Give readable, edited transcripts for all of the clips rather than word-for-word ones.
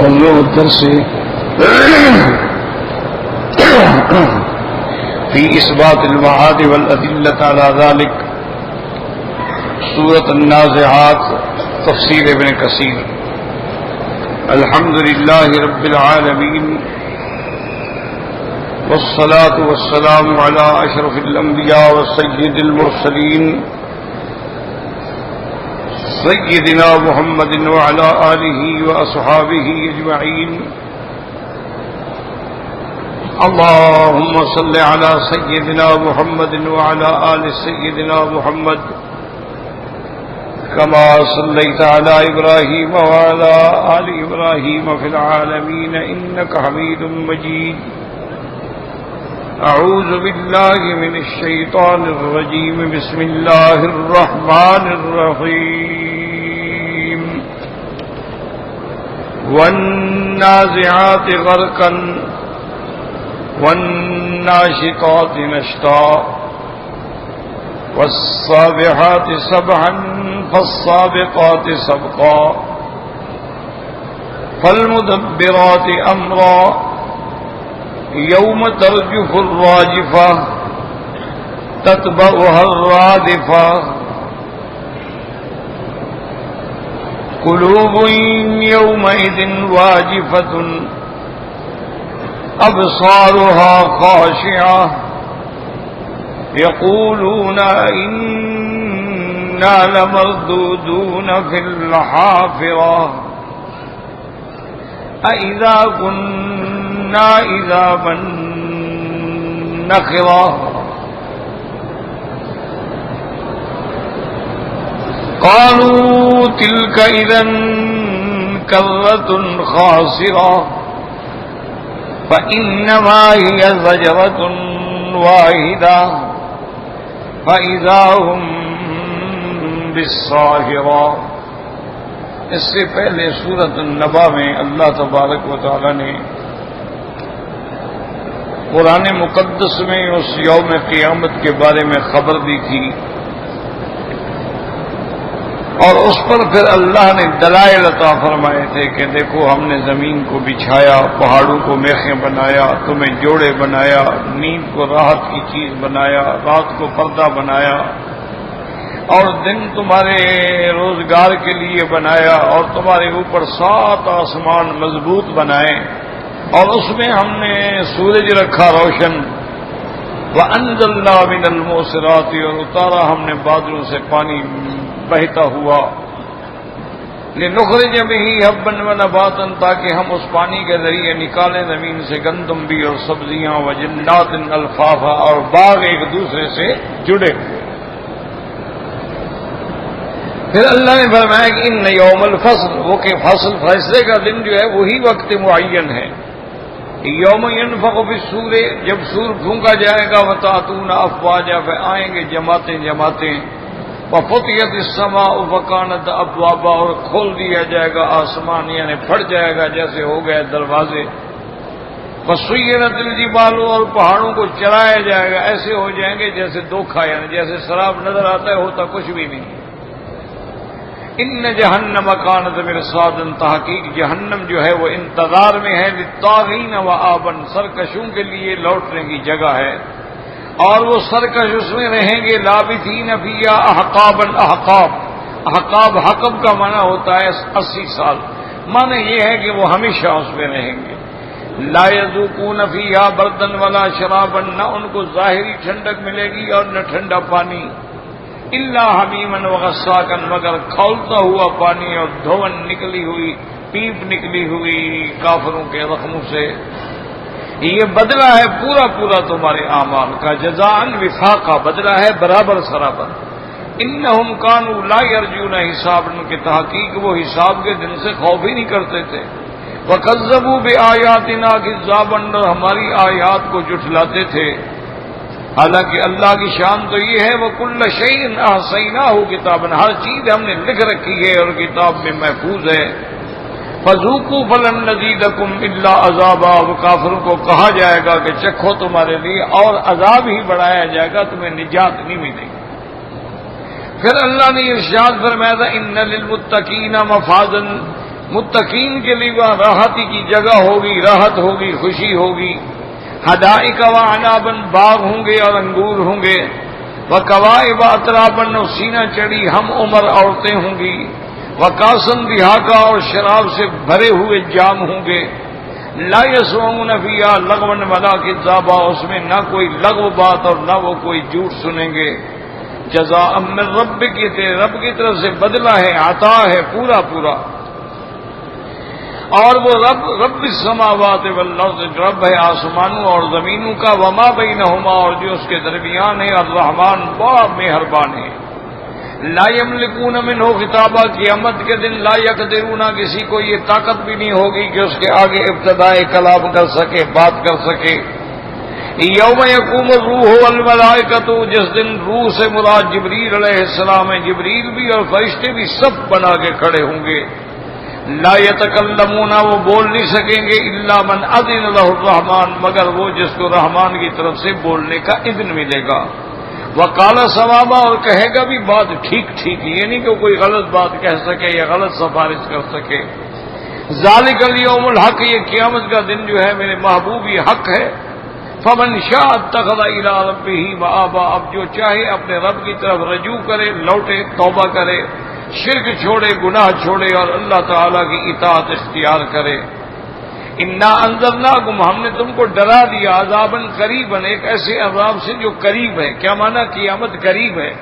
موضوع الدرس في إثبات المعاد والأدلة على ذلك سورة النازعات تفسير ابن كثير. الحمد لله رب العالمين والصلاة والسلام على أشرف الأنبياء والسيد المرسلين سيدنا محمد وعلى آله وأصحابه أجمعين. اللهم صل على سيدنا محمد وعلى آل سيدنا محمد كما صليت على إبراهيم وعلى آل إبراهيم في العالمين إنك حميد مجيد. أعوذ بالله من الشيطان الرجيم. بسم الله الرحمن الرحيم. والنازعات غرقا والناشطات نشطا والسابحات سبحا فالسابقات سبقا فالمدبرات أمرا يوم ترجف الراجفة تتبعها الرادفة قلوب يومئذ واجفة أبصارها خاشعة يقولون إنا لمردودون في الحافرة أإذا كنا عظاما نخرة قالوا تلك إذا كرة خاسرة فإنما هي زجرة واحدة فإذا هم بالساهرة. اس سے پہلے سورۃ النبا میں اللہ تبارک و تعالی نے قرآن مقدس میں اس یوم قیامت کے بارے میں خبر دی تھی، اور اس پر پھر اللہ نے دلائل عطا فرمائے تھے کہ دیکھو ہم نے زمین کو بچھایا، پہاڑوں کو میخیں بنایا، تمہیں جوڑے بنایا، نیند کو راحت کی چیز بنایا، رات کو پردہ بنایا، اور دن تمہارے روزگار کے لیے بنایا، اور تمہارے اوپر 7 آسمان مضبوط بنائے، اور اس میں ہم نے سورج رکھا روشن، وَأَنزَلْنَا مِنَ الْمُعْصِرَاتِ، اور اتارا ہم نے بادلوں سے پانی بہتا ہوا، لِنُخْرِجَ بِهِ حَبًّا وَنَبَاتًا، تاکہ ہم اس پانی کے ذریعے نکالیں زمین سے گندم بھی اور سبزیاں، وَجَنَّاتٍ أَلْفَافًا، اور باغ ایک دوسرے سے جڑے ہوئے. پھر اللہ نے فرمایا کہ ان یوم الفصل، وہ کہ فصل فیصلے کا دن جو ہے وہی وقت معین ہے. یوم ینفخ فی الصور، جب سور پھونکا جائے گا، وتأتون افواجا، پھر آئیں گے جماعتیں جماعتیں، وفتحت السماء فکانت ابوابا، اور کھول دیا جائے گا آسمان، یعنی پھٹ جائے گا جیسے ہو گئے دروازے. وسیرت الجبال، اور پہاڑوں کو چرایا جائے گا، ایسے ہو جائیں گے جیسے دھوکھا، یعنی جیسے سراب نظر آتا ہے ہوتا کچھ بھی نہیں. ان جہنم کانت مرصادا، تحقیق جہنم جو ہے وہ انتظار میں ہے، للطاغین وآبا، سرکشوں کے لیے لوٹنے کی جگہ ہے، اور وہ سرکش اس میں رہیں گے. لابثین فیہا احقابا، احقاب، احقاب حقب کا معنی ہوتا ہے 80 سال، معنی یہ ہے کہ وہ ہمیشہ اس میں رہیں گے. لا یذوقون فیہا بردا ولا شرابا، نہ ان کو ظاہری ٹھنڈک ملے گی اور نہ ٹھنڈا پانی، الا حمیما وغساقا، مگر کھولتا ہوا پانی اور دھون نکلی ہوئی، پیپ نکلی ہوئی کافروں کے زخموں سے. یہ بدلہ ہے پورا پورا تمہارے اعمال کا، جزاء وفاقا، بدلہ ہے برابر سرابر. انہم کانوا لا یرجون حسابا، کی تحقیق وہ حساب کے دن سے خوف ہی نہیں کرتے تھے. وکذبوا بآیاتنا کذابا، اور ہماری آیات کو جھٹلاتے تھے. حالانکہ اللہ کی شان تو یہ ہے وَكُلَّ شَيْءٍ أَحْصَيْنَاهُ كِتَابًا، ہر چیز ہم نے لکھ رکھی ہے اور کتاب میں محفوظ ہے. فَذُوقُوا فَلَن نَّزِيدَكُمْ إِلَّا عَذَابًا، اب کافروں کو کہا جائے گا کہ چکھو تمہارے لیے اور عذاب ہی بڑھایا جائے گا، تمہیں نجات نہیں ملے گی. پھر اللہ نے ارشاد فرمایا تھا اِنَّ لِلْمُتَّقِينَ مَفَازًا، متقین کے لیے وہاں راحتی کی جگہ ہوگی، راحت ہوگی، خوشی ہوگی۔ حدائق و عنابن، باغ ہوں گے اور انگور ہوں گے۔ وکوائب اترابن، اور سینہ چڑی ہم عمر عورتیں ہوں گی۔ وکاسن دہاقہ، اور شراب سے بھرے ہوئے جام ہوں گے۔ لا یسمعون فیہا لغوا ولا کذابا، اس میں نہ کوئی لغو بات اور نہ وہ کوئی جھوٹ سنیں گے۔ جزاء من ربک، تیرے رب کی طرف سے بدلہ ہے، عطا ہے پورا پورا۔ اور وہ رب السماوات والارض، رب ہے آسمانوں اور زمینوں کا، وما بینہما، اور جو اس کے درمیان ہے، الرحمن بڑا مہربان ہے۔ لا یملکون منہ خطابا، قیامت کے دن لا یقدرون، کسی کو یہ طاقت بھی نہیں ہوگی کہ اس کے آگے ابتداء کلام کر سکے، بات کر سکے۔ یوم یقوم الروح والملائکۃ، جس دن روح سے مراد جبریل علیہ السلام ہے، جبریل بھی اور فرشتے بھی صف بنا کے کھڑے ہوں گے۔ لا یتکلمون، وہ بول نہیں سکیں گے، الا من اذن له الرحمن، مگر وہ جس کو رحمان کی طرف سے بولنے کا اذن ملے گا۔ وقال صوابا، اور کہے گا بھی بات ٹھیک ٹھیک، یہ نہیں کہ کوئی غلط بات کہہ سکے یا غلط سفارش کر سکے۔ ذالک الیوم الحق، یہ قیامت کا دن جو ہے میرے محبوب یہ حق ہے۔ فمن شاء اتخذ الی ربہ مآبا، اب جو چاہے اپنے رب کی طرف رجوع کرے، لوٹے، توبہ کرے، شرک چھوڑے، گناہ چھوڑے اور اللہ تعالی کی اطاعت اختیار کرے۔ انا انذرناکم، ہم نے تم کو ڈرا دیا، عذاباً قریباً، ایک ایسے عذاب سے جو قریب ہے۔ کیا معنی؟ قیامت قریب ہے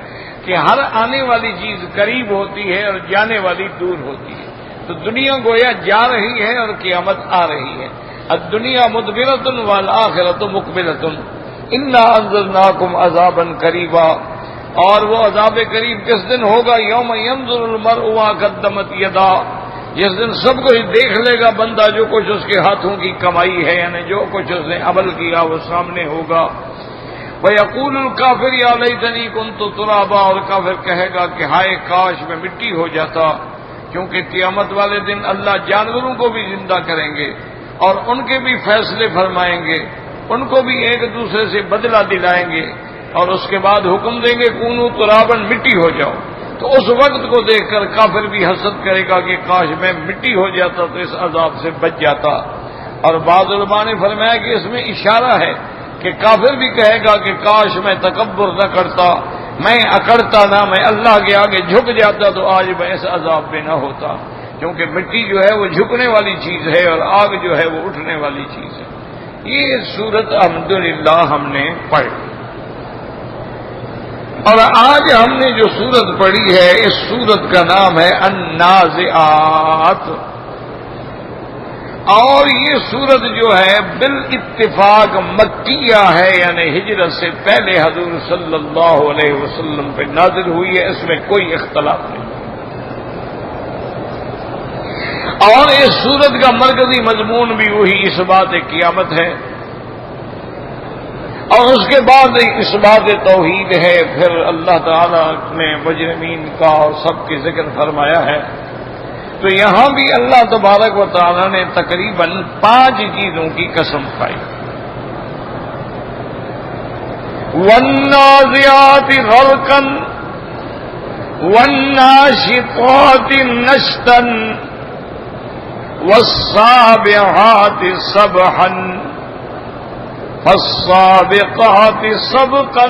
کہ ہر آنے والی چیز قریب ہوتی ہے اور جانے والی دور ہوتی ہے۔ تو دنیا گویا جا رہی ہے اور قیامت آ رہی ہے۔ الدنیا مدبرۃ والآخرۃ مقبلۃ، انا انذرناکم عذاباً قریبا۔ اور وہ عذاب قریب کس دن ہوگا؟ یوم ینظر المرء ما قدمت یدا، جس دن سب کچھ دیکھ لے گا بندہ، جو کچھ اس کے ہاتھوں کی کمائی ہے، یعنی جو کچھ اس نے عمل کیا وہ سامنے ہوگا۔ وَيَقُولُ الْكَافِرُ يَا لَيْتَنِي كُنتُ تُرَابًا، اور کافر کہے گا کہ ہائے کاش میں مٹی ہو جاتا، کیونکہ قیامت والے دن اللہ جانوروں کو بھی زندہ کریں گے اور ان کے بھی فیصلے فرمائیں گے، ان کو بھی ایک دوسرے سے بدلہ دلائیں گے، اور اس کے بعد حکم دیں گے کونو ترابن، مٹی ہو جاؤ۔ تو اس وقت کو دیکھ کر کافر بھی حسد کرے گا کہ کاش میں مٹی ہو جاتا تو اس عذاب سے بچ جاتا۔ اور بعض علماء نے فرمایا کہ اس میں اشارہ ہے کہ کافر بھی کہے گا کہ کاش میں تکبر نہ کرتا، میں اکڑتا نہ، میں اللہ کے آگے جھک جاتا تو آج میں اس عذاب میں نہ ہوتا، کیونکہ مٹی جو ہے وہ جھکنے والی چیز ہے اور آگ جو ہے وہ اٹھنے والی چیز ہے۔ یہ سورت الحمدللہ ہم نے پڑھی، اور آج ہم نے جو سورت پڑھی ہے اس سورت کا نام ہے النازعات۔ اور یہ سورت جو ہے بالاتفاق مکیہ ہے، یعنی ہجرت سے پہلے حضور صلی اللہ علیہ وسلم پہ نازل ہوئی ہے، اس میں کوئی اختلاف نہیں۔ اور اس سورت کا مرکزی مضمون بھی وہی اس بات قیامت ہے، اور اس کے بعد اس بات توحید ہے۔ پھر اللہ تعالیٰ نے مجرمین کا اور سب کی ذکر فرمایا ہے۔ تو یہاں بھی اللہ تبارک و تعالیٰ نے تقریباً 5 چیزوں کی قسم کھائی۔ والنازعات غرقا والناشطات نشطا والسابحات سبحا فالسابقات سبقا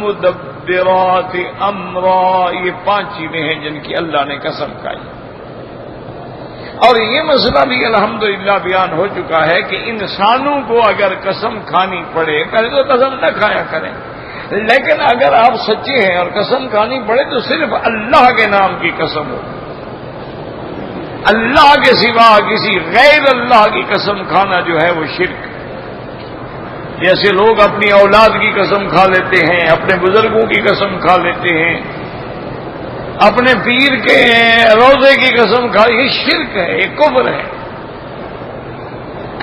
فالمدبرات امرا، یہ 5 چیزیں ہیں جن کی اللہ نے قسم کھائی۔ اور یہ مسئلہ بھی الحمدللہ بیان ہو چکا ہے کہ انسانوں کو اگر قسم کھانی پڑے، پہلے تو قسم نہ کھایا کریں، لیکن اگر آپ سچے ہیں اور قسم کھانی پڑے تو صرف اللہ کے نام کی قسم ہو، اللہ کے سوا کسی غیر اللہ کی قسم کھانا جو ہے وہ شرک۔ جیسے لوگ اپنی اولاد کی قسم کھا لیتے ہیں، اپنے بزرگوں کی قسم کھا لیتے ہیں، اپنے پیر کے روزے کی قسم کھا، یہ شرک ہے، یہ کفر ہے۔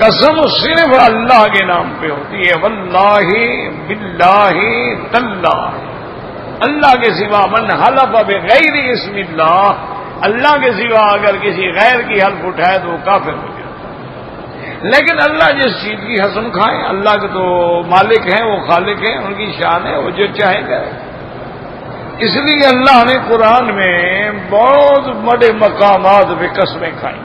قسم صرف اللہ کے نام پہ ہوتی ہے، واللہ باللہ تاللہ، اللہ کے سوا من حلف بغیر اسم اللہ، اللہ کے سوا اگر کسی غیر کی حلف اٹھائے تو وہ کافر ہو جائے۔ لیکن اللہ جس چیز کی قسم کھائیں، اللہ کے تو مالک ہیں، وہ خالق ہیں، ان کی شان ہے، وہ جو چاہے کرے۔ اس لیے اللہ نے قرآن میں بہت بڑے مقامات پہ قسمیں کھائیں.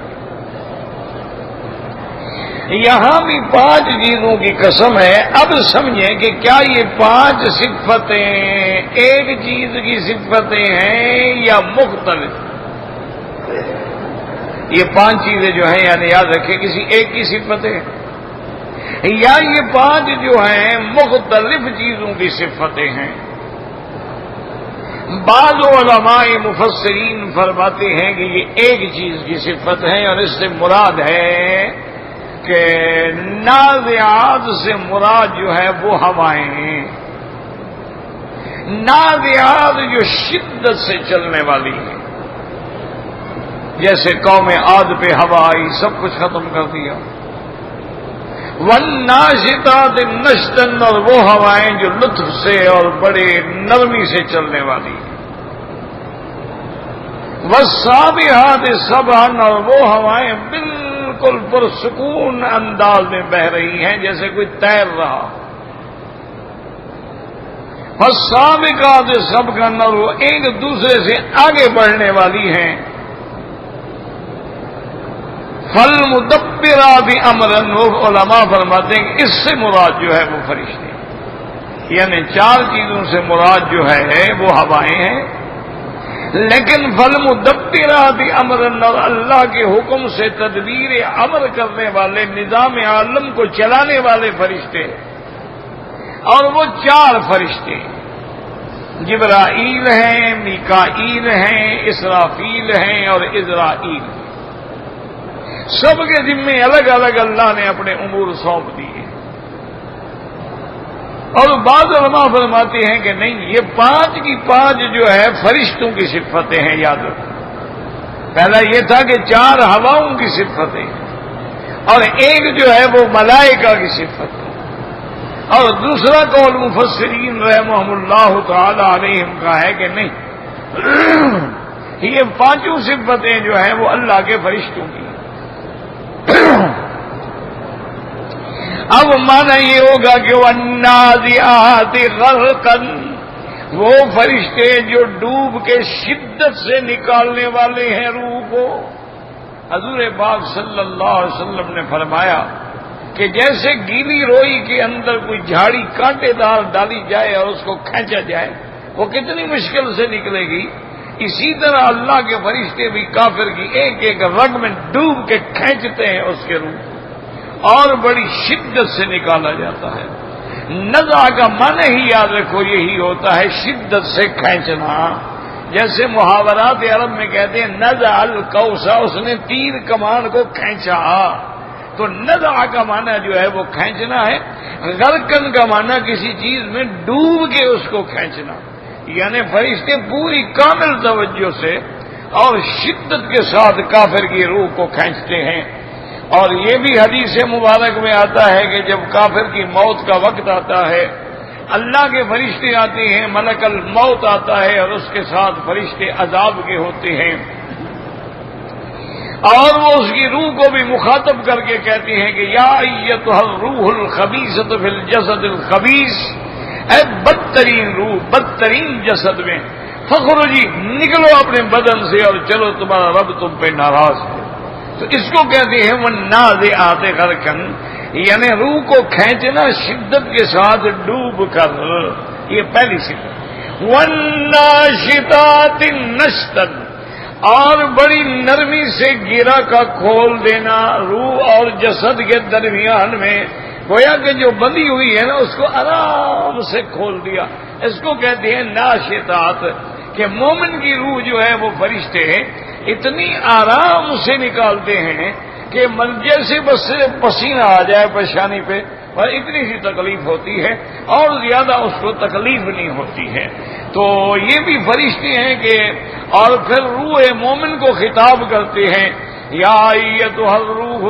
یہاں بھی 5 چیزوں کی قسم ہے. اب سمجھیں کہ کیا یہ 5 صفتیں ایک چیز کی صفتیں ہیں یا مختلف؟ یہ 5 چیزیں جو ہیں یعنی یاد رکھیں کسی ایک کی صفتیں ہیں یا یہ 5 جو ہیں مختلف چیزوں کی صفتیں ہیں. بعض علماء مفسرین فرماتے ہیں کہ یہ ایک چیز کی صفت ہے اور اس سے مراد ہے کہ نازعات سے مراد جو ہے وہ ہوائیں ہیں. نازعات جو شدت سے چلنے والی ہیں، جیسے قوم عاد پہ ہوا آئی سب کچھ ختم کر دیا. والناشطات نشطا، اور وہ ہوائیں جو لطف سے اور بڑے نرمی سے چلنے والی ہیں. والسابحات سبحا، اور وہ ہوائیں بالکل پرسکون انداز میں بہ رہی ہیں جیسے کوئی تیر رہا. والسابقات سبقا، اور وہ ایک دوسرے سے آگے بڑھنے والی ہیں. فالمدبرات امرا، وہ علماء فرماتے ہیں کہ اس سے مراد جو ہے وہ فرشتے، یعنی 4 چیزوں سے مراد جو ہے وہ ہوائیں ہیں. لیکن فالمدبرات امرا، اور اللہ کے حکم سے تدبیر امر کرنے والے، نظام عالم کو چلانے والے فرشتے، اور وہ 4 فرشتے جبرائیل ہیں، میکائیل ہیں، اسرافیل ہیں اور عزرائیل. سب کے ذمے الگ الگ اللہ نے اپنے امور سونپ دیے. اور بعض علماء فرماتے ہیں کہ نہیں، یہ 5 کی 5 جو ہے فرشتوں کی صفتیں ہیں. یاد رکھو، پہلا یہ تھا کہ 4 ہواؤں کی صفتیں اور ایک جو ہے وہ ملائکہ کی صفت ہے. اور دوسرا قول مفسرین رحمہم اللہ تعالی علیہم کا ہے کہ نہیں، یہ 5 صفتیں جو ہیں وہ اللہ کے فرشتوں کی. اب مانا یہ ہوگا کہ والنازعات غرقا، وہ فرشتے جو ڈوب کے شدت سے نکالنے والے ہیں روح کو. حضور پاک صلی اللہ علیہ وسلم نے فرمایا کہ جیسے گیلی روئی کے اندر کوئی جھاڑی کانٹے دار ڈالی جائے اور اس کو کھینچا جائے وہ کتنی مشکل سے نکلے گی، اسی طرح اللہ کے فرشتے بھی کافر کی ایک ایک رگ میں ڈوب کے کھینچتے ہیں اس کے روح اور بڑی شدت سے نکالا جاتا ہے. نزع کا معنی ہی یاد رکھو یہی ہوتا ہے، شدت سے کھینچنا. جیسے محاورات عرب میں کہتے ہیں نزع القوس، اس نے تیر کمان کو کھینچا. تو نزع کا معنی جو ہے وہ کھینچنا ہے. غرقن کا معنی کسی چیز میں ڈوب کے اس کو کھینچنا. یعنی فرشتے پوری کامل توجہ سے اور شدت کے ساتھ کافر کی روح کو کھینچتے ہیں. اور یہ بھی حدیث مبارک میں آتا ہے کہ جب کافر کی موت کا وقت آتا ہے اللہ کے فرشتے آتے ہیں، ملک الموت آتا ہے اور اس کے ساتھ فرشتے عذاب کے ہوتے ہیں اور وہ اس کی روح کو بھی مخاطب کر کے کہتے ہیں کہ یا ایتھا الروح الخبیثۃ فی الجسد الخبیث، اے بدترین روح بدترین جسد میں، فخرجی نکلو اپنے بدن سے اور چلو تمہارا رب تم پہ ناراض ہے. تو اس کو کہتے ہیں والنازعات غرقا، یعنی روح کو کھینچنا شدت کے ساتھ ڈوب کر. یہ پہلی صفت. والناشطات نشطا، اور بڑی نرمی سے گرا کا کھول دینا روح اور جسد کے درمیان میں، گویا کہ جو بندھی ہوئی ہے نا اس کو آرام سے کھول دیا. اس کو کہتے ہیں ناشطات، کہ مومن کی روح جو ہے وہ فرشتے اتنی آرام سے نکالتے ہیں کہ جیسے بس پسینہ آ جائے پیشانی پہ، اور اتنی سی تکلیف ہوتی ہے اور زیادہ اس کو تکلیف نہیں ہوتی ہے. تو یہ بھی فرشتے ہیں کہ اور پھر روح مومن کو خطاب کرتے ہیں یا ایتھا الروح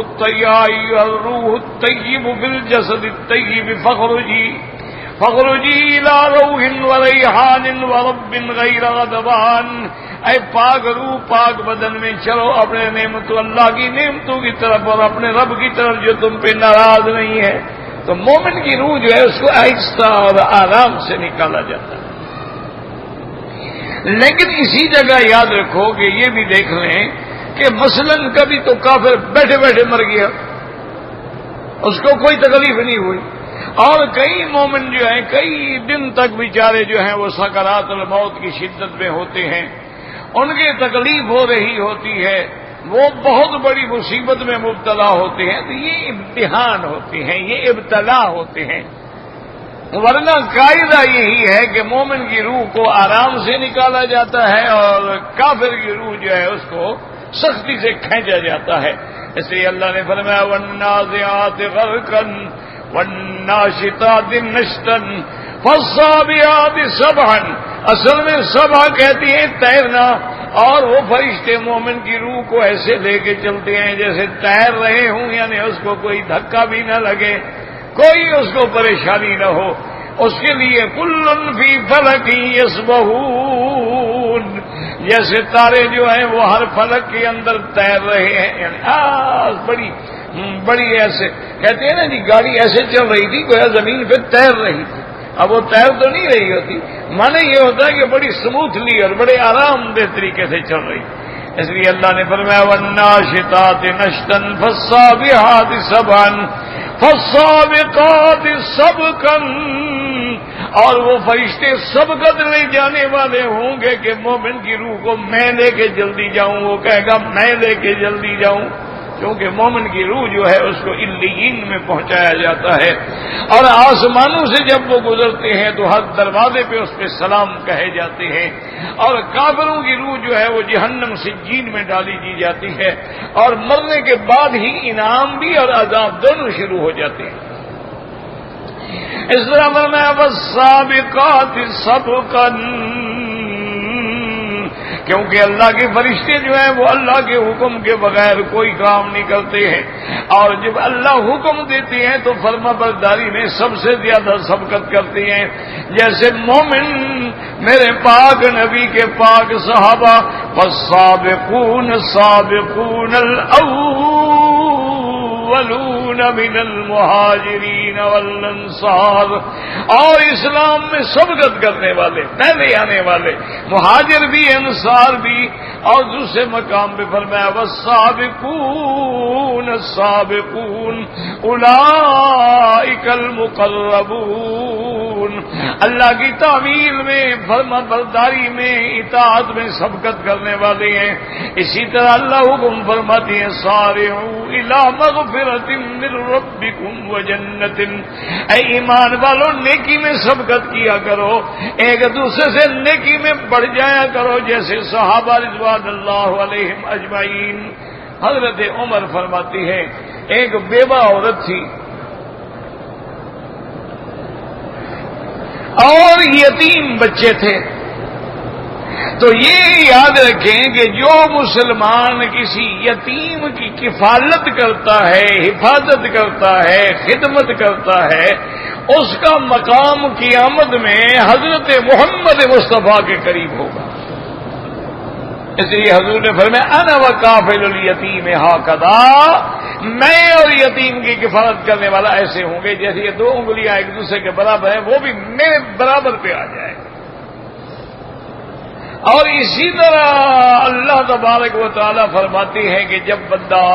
الطیب بالجسد الطیب فخرجی الی روح وریحان ورب غیر غضبان. اے پاک روح پاک بدن میں چلو اپنے نعمتوں اللہ کی نعمتوں کی طرف اور اپنے رب کی طرف جو تم پہ ناراض نہیں ہے. تو مومن کی روح جو ہے اس کو آہستہ اور آرام سے نکالا جاتا ہے. لیکن اسی جگہ یاد رکھو کہ یہ بھی دیکھ لیں کہ مثلاً کبھی تو کافر بیٹھے بیٹھے مر گیا، اس کو کوئی تکلیف نہیں ہوئی، اور کئی مومن جو ہیں کئی دن تک بیچارے جو ہیں وہ سکرات الموت کی شدت میں ہوتے ہیں، ان کی تکلیف ہو رہی ہوتی ہے، وہ بہت بڑی مصیبت میں مبتلا ہوتے ہیں، تو یہ امتحان ہوتے ہیں، یہ ابتلا ہوتے ہیں۔ ورنہ قاعدہ یہی ہے کہ مومن کی روح کو آرام سے نکالا جاتا ہے اور کافر کی روح جو ہے اس کو سختی سے کھینچا جاتا ہے۔ اس لیے اللہ نے فرمایا وَالنَّازِعَاتِ غَرْقًا وَالنَّاشِطَاتِ نَشْطًا فَالصَّابِئَاتِ سَبْحًا، اصل میں سبحہ کہتی ہیں تیرنا، اور وہ فرشتے مومن کی روح کو ایسے لے کے چلتے ہیں جیسے تیر رہے ہوں، یعنی اس کو کوئی دھکا بھی نہ لگے، کوئی اس کو پریشانی نہ ہو، اس کے لیے کلن فی فلک یسبحون، جیسے تارے جو ہیں وہ ہر فلک کے اندر تیر رہے ہیں، یعنی بڑی ایسے کہتے ہیں نا جی گاڑی ایسے چل رہی تھی گویا زمین پہ تیر رہی تھی، اب وہ تیر تو نہیں رہی ہوتی، معنی یہ ہوتا ہے کہ بڑی سموتھلی اور بڑے آرام دہ طریقے سے چل رہی۔ اس لیے اللہ نے فرمایا وَالنَّاشِطَاتِ نَشْطًا فَالصَّابِحَاتِ سَبْحًا فَالسَّابِقَاتِ سَبْقًا، اور وہ فرشتے سبقت لے جانے والے ہوں گے کہ مومن کی روح کو میں لے کے جلدی جاؤں، وہ کہے گا میں لے کے جلدی جاؤں، کیونکہ مومن کی روح جو ہے اس کو علیین میں پہنچایا جاتا ہے، اور آسمانوں سے جب وہ گزرتے ہیں تو ہر دروازے پہ اس پہ سلام کہے جاتے ہیں، اور کافروں کی روح جو ہے وہ جہنم سجین میں ڈالی دی جاتی ہے، اور مرنے کے بعد ہی انعام بھی اور عذاب دونوں شروع ہو جاتے ہیں۔ اس طرح فرمایا وَالسَّابِقَاتِ سَبْقًا، کیونکہ اللہ کے فرشتے جو ہیں وہ اللہ کے حکم کے بغیر کوئی کام نہیں کرتے ہیں، اور جب اللہ حکم دیتے ہیں تو فرما برداری میں سب سے زیادہ سبقت کرتے ہیں، جیسے مومن میرے پاک نبی کے پاک صحابہ والسابقون السابقون الاولون من المہاجرین والانصار، اور اسلام میں سبقت کرنے والے پہلے آنے والے مہاجر بھی انصار بھی، اور دوسرے مقام پہ فرمایا والسابقون السابقون اولئک المقربون، اللہ کی تعمیل میں فرما برداری میں اطاعت میں سبقت کرنے والے ہیں۔ اسی طرح اللہ حکم فرماتے ہیں سارعوا الی مغفرۃ من ربکم وجنۃ، اے ایمان والو نیکی میں سبقت کیا کرو، ایک دوسرے سے نیکی میں بڑھ جایا کرو، جیسے صحابہ رضوان اللہ علیہم اجمعین۔ حضرت عمر فرماتی ہے ایک بیوہ عورت تھی اور یتیم بچے تھے، تو یہ یاد رکھیں کہ جو مسلمان کسی یتیم کی کفالت کرتا ہے، حفاظت کرتا ہے، خدمت کرتا ہے، اس کا مقام قیامت میں حضرت محمد مصطفیٰ کے قریب ہوگا۔ اس لیے حضور نے فرمایا انا وکافل الیتیم ھکذا، میں اور یتیم کی کفالت کرنے والا ایسے ہوں گے جیسے یہ دو انگلیاں ایک دوسرے کے برابر ہیں، وہ بھی میرے برابر پہ آ جائے۔ اور اسی طرح اللہ تبارک و تعالیٰ فرماتے ہیں کہ جب بندہ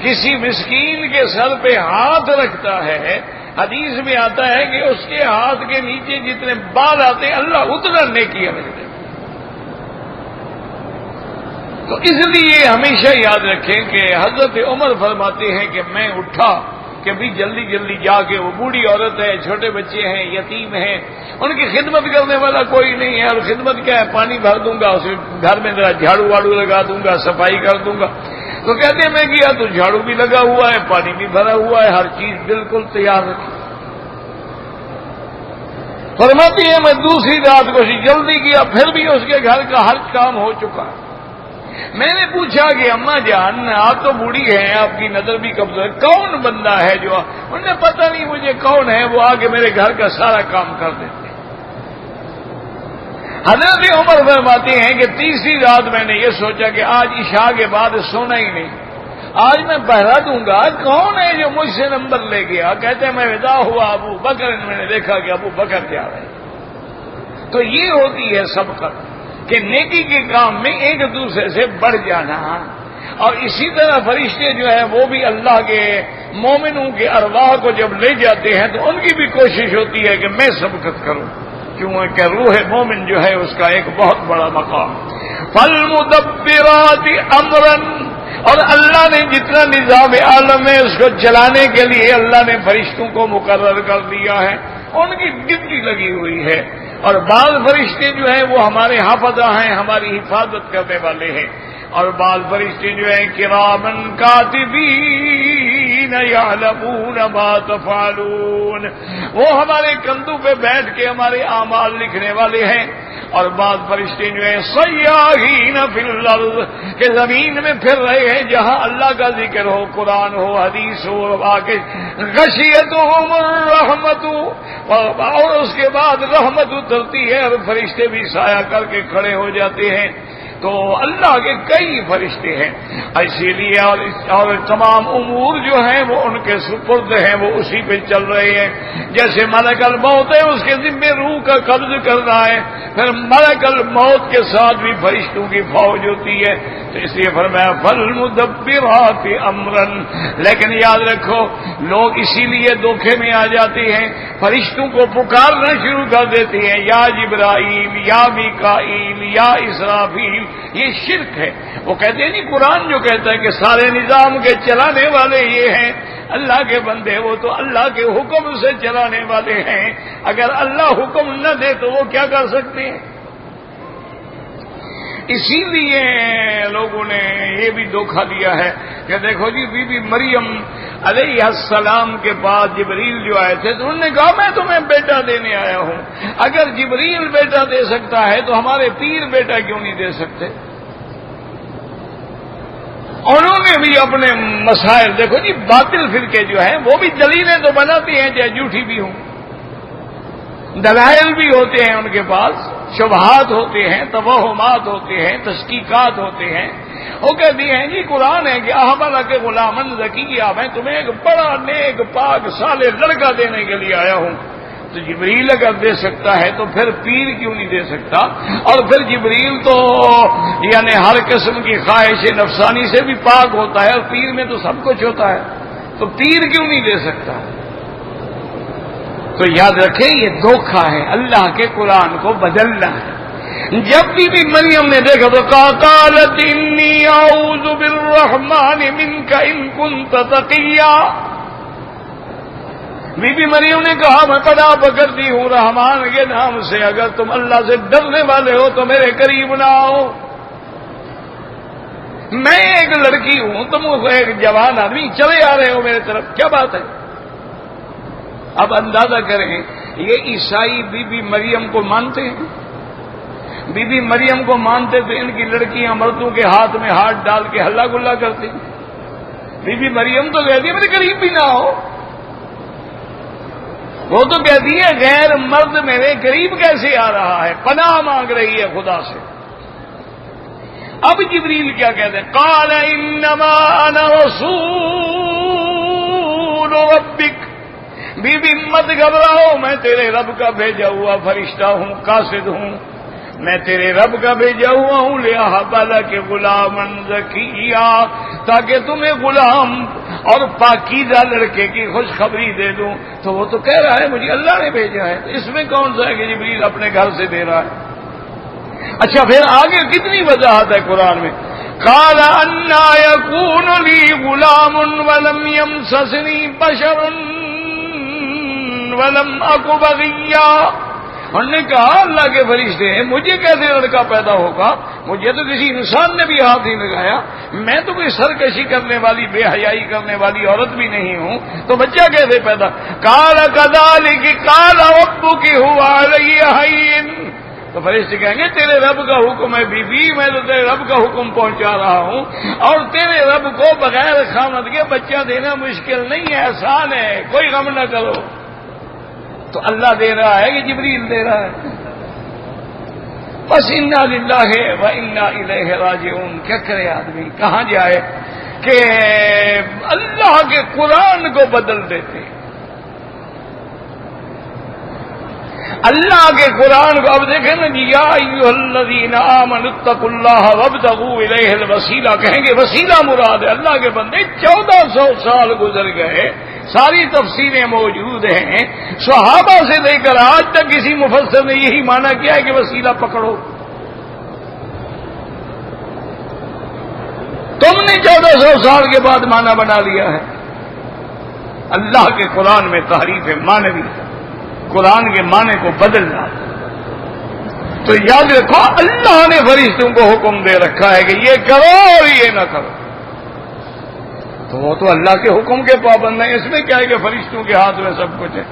کسی مسکین کے سر پہ ہاتھ رکھتا ہے، حدیث میں آتا ہے کہ اس کے ہاتھ کے نیچے جتنے بال آتے ہیں اللہ اتنا نیکی ہمیں دے۔ تو اس لیے ہمیشہ یاد رکھیں کہ حضرت عمر فرماتے ہیں کہ میں اٹھا کہ بھی جلدی جلدی جا کے، وہ بوڑھی عورت ہے، چھوٹے بچے ہیں، یتیم ہیں، ان کی خدمت کرنے والا کوئی نہیں ہے، اور خدمت کیا ہے، پانی بھر دوں گا، اسے گھر میں ذرا جھاڑو واڑو لگا دوں گا، صفائی کر دوں گا۔ تو کہتے ہیں میں گیا تو جھاڑو بھی لگا ہوا ہے، پانی بھی بھرا ہوا ہے، ہر چیز بالکل تیار ہے۔ فرماتی ہے میں دوسری رات کو جلدی کیا، پھر بھی اس کے گھر کا ہر کام ہو چکا ہے۔ میں نے پوچھا کہ اماں جان آپ تو بوڑھی ہیں، آپ کی نظر بھی کمزور ہے، کون بندہ ہے جو، انہوں نے پتہ نہیں مجھے کون ہے، وہ آ کے میرے گھر کا سارا کام کر دیتے ہیں۔ حضرت عمر فرماتے ہیں کہ تیسری رات میں نے یہ سوچا کہ آج عشاء کے بعد سونا ہی نہیں، آج میں پہرا دوں گا، کون ہے جو مجھ سے نمبر لے گیا؟ کہتے ہیں میں ودا ہوا ابو بکر، میں نے دیکھا کہ ابو بکر جا رہے ہیں۔ تو یہ ہوتی ہے سبقت کہ نیکی کے کام میں ایک دوسرے سے بڑھ جانا. اور اسی طرح فرشتے جو ہیں وہ بھی اللہ کے مومنوں کے ارواح کو جب لے جاتے ہیں تو ان کی بھی کوشش ہوتی ہے کہ میں سبقت کروں، کیونکہ روح مومن جو ہے اس کا ایک بہت بڑا مقام. فالمدبرات امرا، اور اللہ نے جتنا نظام عالم ہے اس کو چلانے کے لیے اللہ نے فرشتوں کو مقرر کر دیا ہے، ان کی ڈیوٹی لگی ہوئی ہے. اور بعض فرشتے جو ہیں وہ ہمارے حافظہ ہیں، ہماری حفاظت کرنے والے ہیں، اور بعض فرشتے جو ہیں کرامن کاتبین یعلمون ما تفعلون، وہ ہمارے کندھوں پہ بیٹھ کے ہمارے اعمال لکھنے والے ہیں. اور بعض فرشتے جو ہیں سیاحین فی الارض، کہ زمین میں پھر رہے ہیں جہاں اللہ کا ذکر ہو، قرآن ہو، حدیث ہو، آگے غشیتہم الرحمت، اور اس کے بعد رحمت اترتی ہے اور فرشتے بھی سایہ کر کے کھڑے ہو جاتے ہیں. تو اللہ کے کئی فرشتے ہیں، اسی لیے اور تمام امور جو ہیں وہ ان کے سپرد ہیں، وہ اسی پہ چل رہے ہیں. جیسے ملک الموت ہے اس کے ذمہ روح کا قبض کرنا ہے، پھر ملک الموت کے ساتھ بھی فرشتوں کی فوج ہوتی ہے. تو اس لیے فرمایا فالمدبرات امرا. لیکن یاد رکھو لوگ اسی لیے دھوکے میں آ جاتے ہیں، فرشتوں کو پکارنا شروع کر دیتے ہیں، یا جبرائیل یا میکائیل یا اسرافیل. یہ شرک ہے. وہ کہتے ہیں نہیں، قرآن جو کہتا ہے کہ سارے نظام کے چلانے والے یہ ہیں، اللہ کے بندے وہ تو اللہ کے حکم سے چلانے والے ہیں. اگر اللہ حکم نہ دے تو وہ کیا کر سکتے ہیں؟ اسی لیے لوگوں نے یہ بھی دھوکہ دیا ہے کہ دیکھو جی بی بی مریم علیہ السلام کے پاس جبریل جو آئے تھے تو انہوں نے کہا میں تمہیں بیٹا دینے آیا ہوں. اگر جبریل بیٹا دے سکتا ہے تو ہمارے پیر بیٹا کیوں نہیں دے سکتے؟ انہوں نے بھی اپنے مسائل، دیکھو جی باطل فرقے جو ہیں وہ بھی دلیلیں تو بناتی ہیں چاہے جھوٹی بھی ہوں، دلائل بھی ہوتے ہیں ان کے پاس، شبہات ہوتے ہیں، توہمات ہوتے ہیں، تشکیکات ہوتے ہیں. وہ کہتی ہیں جی قرآن ہے کہ احمد کے غلامن زکیہ، میں تمہیں ایک بڑا نیک پاک صالح لڑکا دینے کے لیے آیا ہوں. تو جبریل اگر دے سکتا ہے تو پھر پیر کیوں نہیں دے سکتا؟ اور پھر جبریل تو یعنی ہر قسم کی خواہش نفسانی سے بھی پاک ہوتا ہے، اور پیر میں تو سب کچھ ہوتا ہے، تو پیر کیوں نہیں دے سکتا؟ تو یاد رکھیں یہ دھوکہ ہے، اللہ کے قرآن کو بدلنا ہے. جب بھی مریم نے دیکھا تو قالت انی اعوذ بالرحمن منک ان کنت تقیا. بی بی مریم نے کہا میں پناہ پکڑتی ہوں رحمان کے نام سے، اگر تم اللہ سے ڈرنے والے ہو تو میرے قریب نہ آؤ. میں ایک لڑکی ہوں، تم ایک جوان آدمی چلے آ رہے ہو میرے طرف، کیا بات ہے؟ اب اندازہ کریں یہ عیسائی بی بی مریم کو مانتے ہیں؟ بی بی مریم کو مانتے تو ان کی لڑکیاں مردوں کے ہاتھ میں ہاتھ ڈال کے ہلا گلا کرتی. بی بی مریم تو کہتی ہے میرے قریب بھی نہ ہو. وہ تو کہتی ہے غیر مرد میرے قریب کیسے آ رہا ہے، پناہ مانگ رہی ہے خدا سے. اب جبریل کیا کہتے ہیں؟ قال انما انا رسول ربک. بی بی مت گھبراؤ، میں تیرے رب کا بھیجا ہوا فرشتہ ہوں، قاصد ہوں، میں تیرے رب کا بھیجا ہوا ہوں لِأَهَبَ لَكَ غُلَامًا زَكِيًّا، تاکہ تمہیں غلام اور پاکیزہ لڑکے کی خوشخبری دے دوں. تو وہ تو کہہ رہا ہے مجھے اللہ نے بھیجا ہے، اس میں کون سا ہے کہ جبریل اپنے گھر سے دے رہا ہے؟ اچھا پھر آگے کتنی وضاحت ہے قرآن میں. قال أَنَّىٰ يَكُونُ لِي غُلَامٌ وَلَمْ يَمْسَسْنِي بَشَرٌ وَلَمْ أَكُ بَغِيًّا. انہوں نے کہا اللہ کے فرشتے ہیں مجھے کیسے لڑکا پیدا ہوگا؟ مجھے تو کسی انسان نے بھی ہاتھ نہیں لگایا، میں تو کوئی سرکشی کرنے والی بے حیائی کرنے والی عورت بھی نہیں ہوں، تو بچہ کیسے پیدا؟ قال كذلك قال ربك هو علي هين. تو فرشتے کہیں گے تیرے رب کا حکم ہے بی بی، میں تو تیرے رب کا حکم پہنچا رہا ہوں، اور تیرے رب کو بغیر خامد کے بچہ دینا مشکل نہیں ہے، آسان ہے، کوئی غم نہ کرو. تو اللہ دے رہا ہے کہ جبریل دے رہا ہے؟ بس انا للہ و انا الیہ راجعون. کیا کرے آدمی، کہاں جائے کہ اللہ کے قرآن کو بدل دیتے. اللہ کے قرآن کو اب دیکھیں نا جی، یا ایھا الذین آمنوا اتقوا اللہ وابتغوا الیہ الوسیلہ، کہیں گے وسیلہ مراد ہے اللہ کے بندے 1400 سال گزر گئے، ساری تفسیریں موجود ہیں، صحابہ سے لے کر آج تک کسی مفسر نے یہی معنی کیا ہے کہ وسیلہ پکڑو. تم نے 1400 سال کے بعد معنی بنا لیا ہے. اللہ کے قرآن میں تحریف معنوی، قرآن کے معنی کو بدلنا. تو یاد رکھو اللہ نے فرشتوں کو حکم دے رکھا ہے کہ یہ کرو اور یہ نہ کرو، تو وہ تو اللہ کے حکم کے پابند ہیں. اس میں کیا ہے کہ فرشتوں کے ہاتھ میں سب کچھ ہے.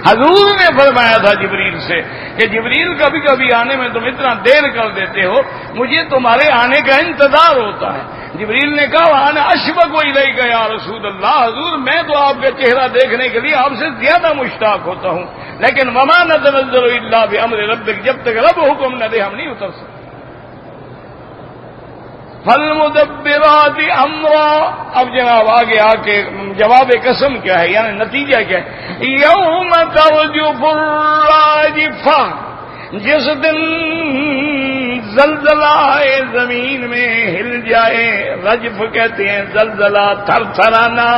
حضور نے فرمایا تھا جبریل سے کہ جبریل کبھی کبھی آنے میں تم اتنا دیر کر دیتے ہو، مجھے تمہارے آنے کا انتظار ہوتا ہے. جبریل نے کہا آنا اشفق الیک یا رسول اللہ، حضور میں تو آپ کا چہرہ دیکھنے کے لیے آپ سے زیادہ مشتاق ہوتا ہوں، لیکن وما نتنزل الا بامر ربک، جب تک رب حکم نہ دے ہم نہیں اتر سکتے. فالمدبرات امرا، اب جناب آگے آ کے جواب قسم کیا ہے، یعنی نتیجہ کیا ہے؟ یوم ترجف الراجفہ، جس دن زلزلہ آئے زمین میں ہل جائے، رجف کہتے ہیں زلزلہ، تھر تھرانا،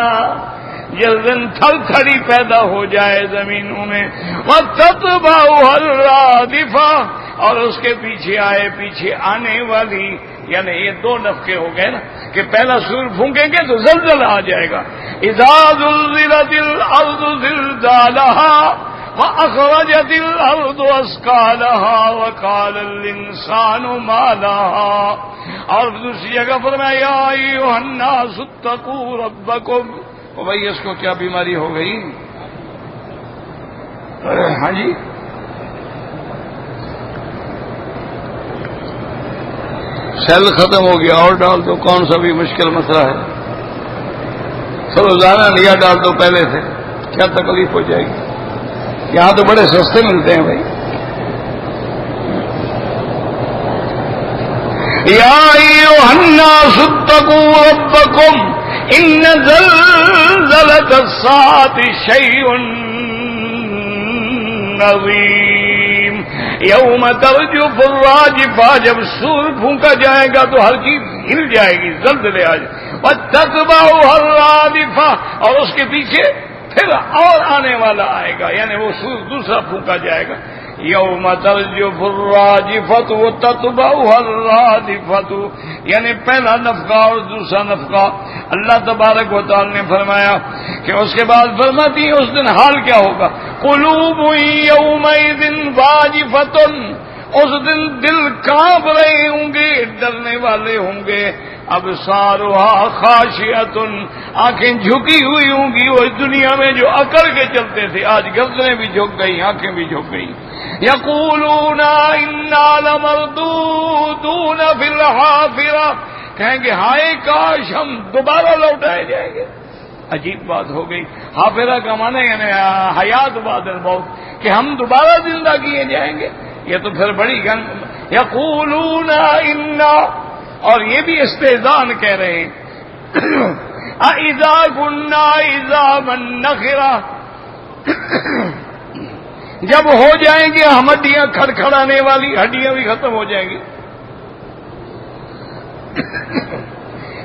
جس دن تھر تھڑی پیدا ہو جائے زمینوں میں، وَتَتْبَعُهَا الرَّادِفَةُ، اور اس کے پیچھے آنے والی، یعنی یہ دو نفقے ہو گئے نا کہ پہلا سور پھونکیں گے تو زلزلہ آ جائے گا. اذا زلزلت الارض زلزالها واخرجت الارض اثقالها وقال الانسان ما لها، اور دوسری جگہ فرمایا یا ایھا الناس اتقوا ربکم. بھائی اس کو کیا بیماری ہو گئی؟ ہاں جی سیل ختم ہو گیا، اور ڈال دو، کون سا بھی مشکل مسئلہ ہے. سب روزانہ لیا ڈال دو پہلے سے، کیا تکلیف ہو جائے گی؟ یہاں تو بڑے سستے ملتے ہیں بھائی. یا ایھا الناس اتقوا ربکم ان زلزلۃ الساعۃ شیء عظیم یوم ترجف الراجفہ، جب سور پھونکا جائے گا تو ہر چیز ہل جائے گی، زلزلے آ جائے. وَتَتْبَعُهَا الرَّادِفَةُ، اور اس کے پیچھے پھر اور آنے والا آئے گا، یعنی وہ سور دوسرا پھونکا جائے گا. یوم ترجف الراجفۃ وَتَتْبَعُهَا الرَّادِفَةُ، یعنی پہلا نفقہ اور دوسرا نفقہ. اللہ تبارک و تعالی نے فرمایا کہ اس کے بعد فرماتی ہے اس دن حال کیا ہوگا. قلوب یومئذ واجفۃ، اس دن دل کانپ رہے ہوں گے، ڈرنے والے ہوں گے. ابصارها خاشعۃ، آنکھیں جھکی ہوئی ہوں گی. وہ دنیا میں جو اکڑ کے چلتے تھے آج گردنیں بھی جھک گئی، آنکھیں بھی جھک گئی. یقولون انا لمردودون فی الحافرہ، کہیں گے ہائے کاش ہم دوبارہ لوٹائے جائیں گے. عجیب بات ہو گئی. حافرہ کا معنی یعنی حیات بعد الموت، کہ ہم دوبارہ زندہ کیے جائیں گے. یہ تو پھر بڑی گن. یقولون انا، اور یہ بھی استہزان کہہ رہے ہیں اذا كنا عظاما نخرہ، جب ہو جائیں گے ہم ہڈیاں کھڑکھڑانے والی، ہڈیاں بھی ختم ہو جائیں گی.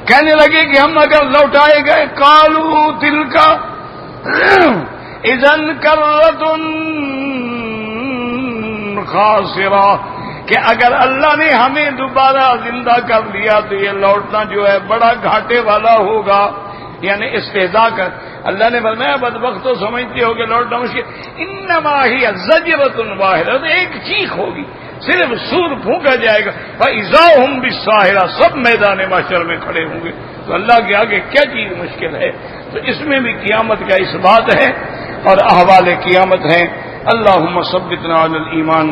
کہنے لگے کہ ہم اگر لوٹائے گئے، قالوا تلک اذا کرۃ خاسرہ، کہ اگر اللہ نے ہمیں دوبارہ زندہ کر لیا تو یہ لوٹنا جو ہے بڑا گھاٹے والا ہوگا. یعنی استہزاء کر. اللہ نے فرمایا بدبخت تو سمجھتے ہو کہ لوٹنا مشکل. انما ہی زجرۃ واحدہ، ایک چیخ ہوگی، صرف سور پھونکا جائے گا. فاذا هم بالساہرہ، سب میدان محشر میں کھڑے ہوں گے. تو اللہ کے آگے کیا چیز مشکل ہے؟ تو اس میں بھی قیامت کا اس بات ہے اور احوال قیامت ہیں. اللہم ثبتنا علی الایمان،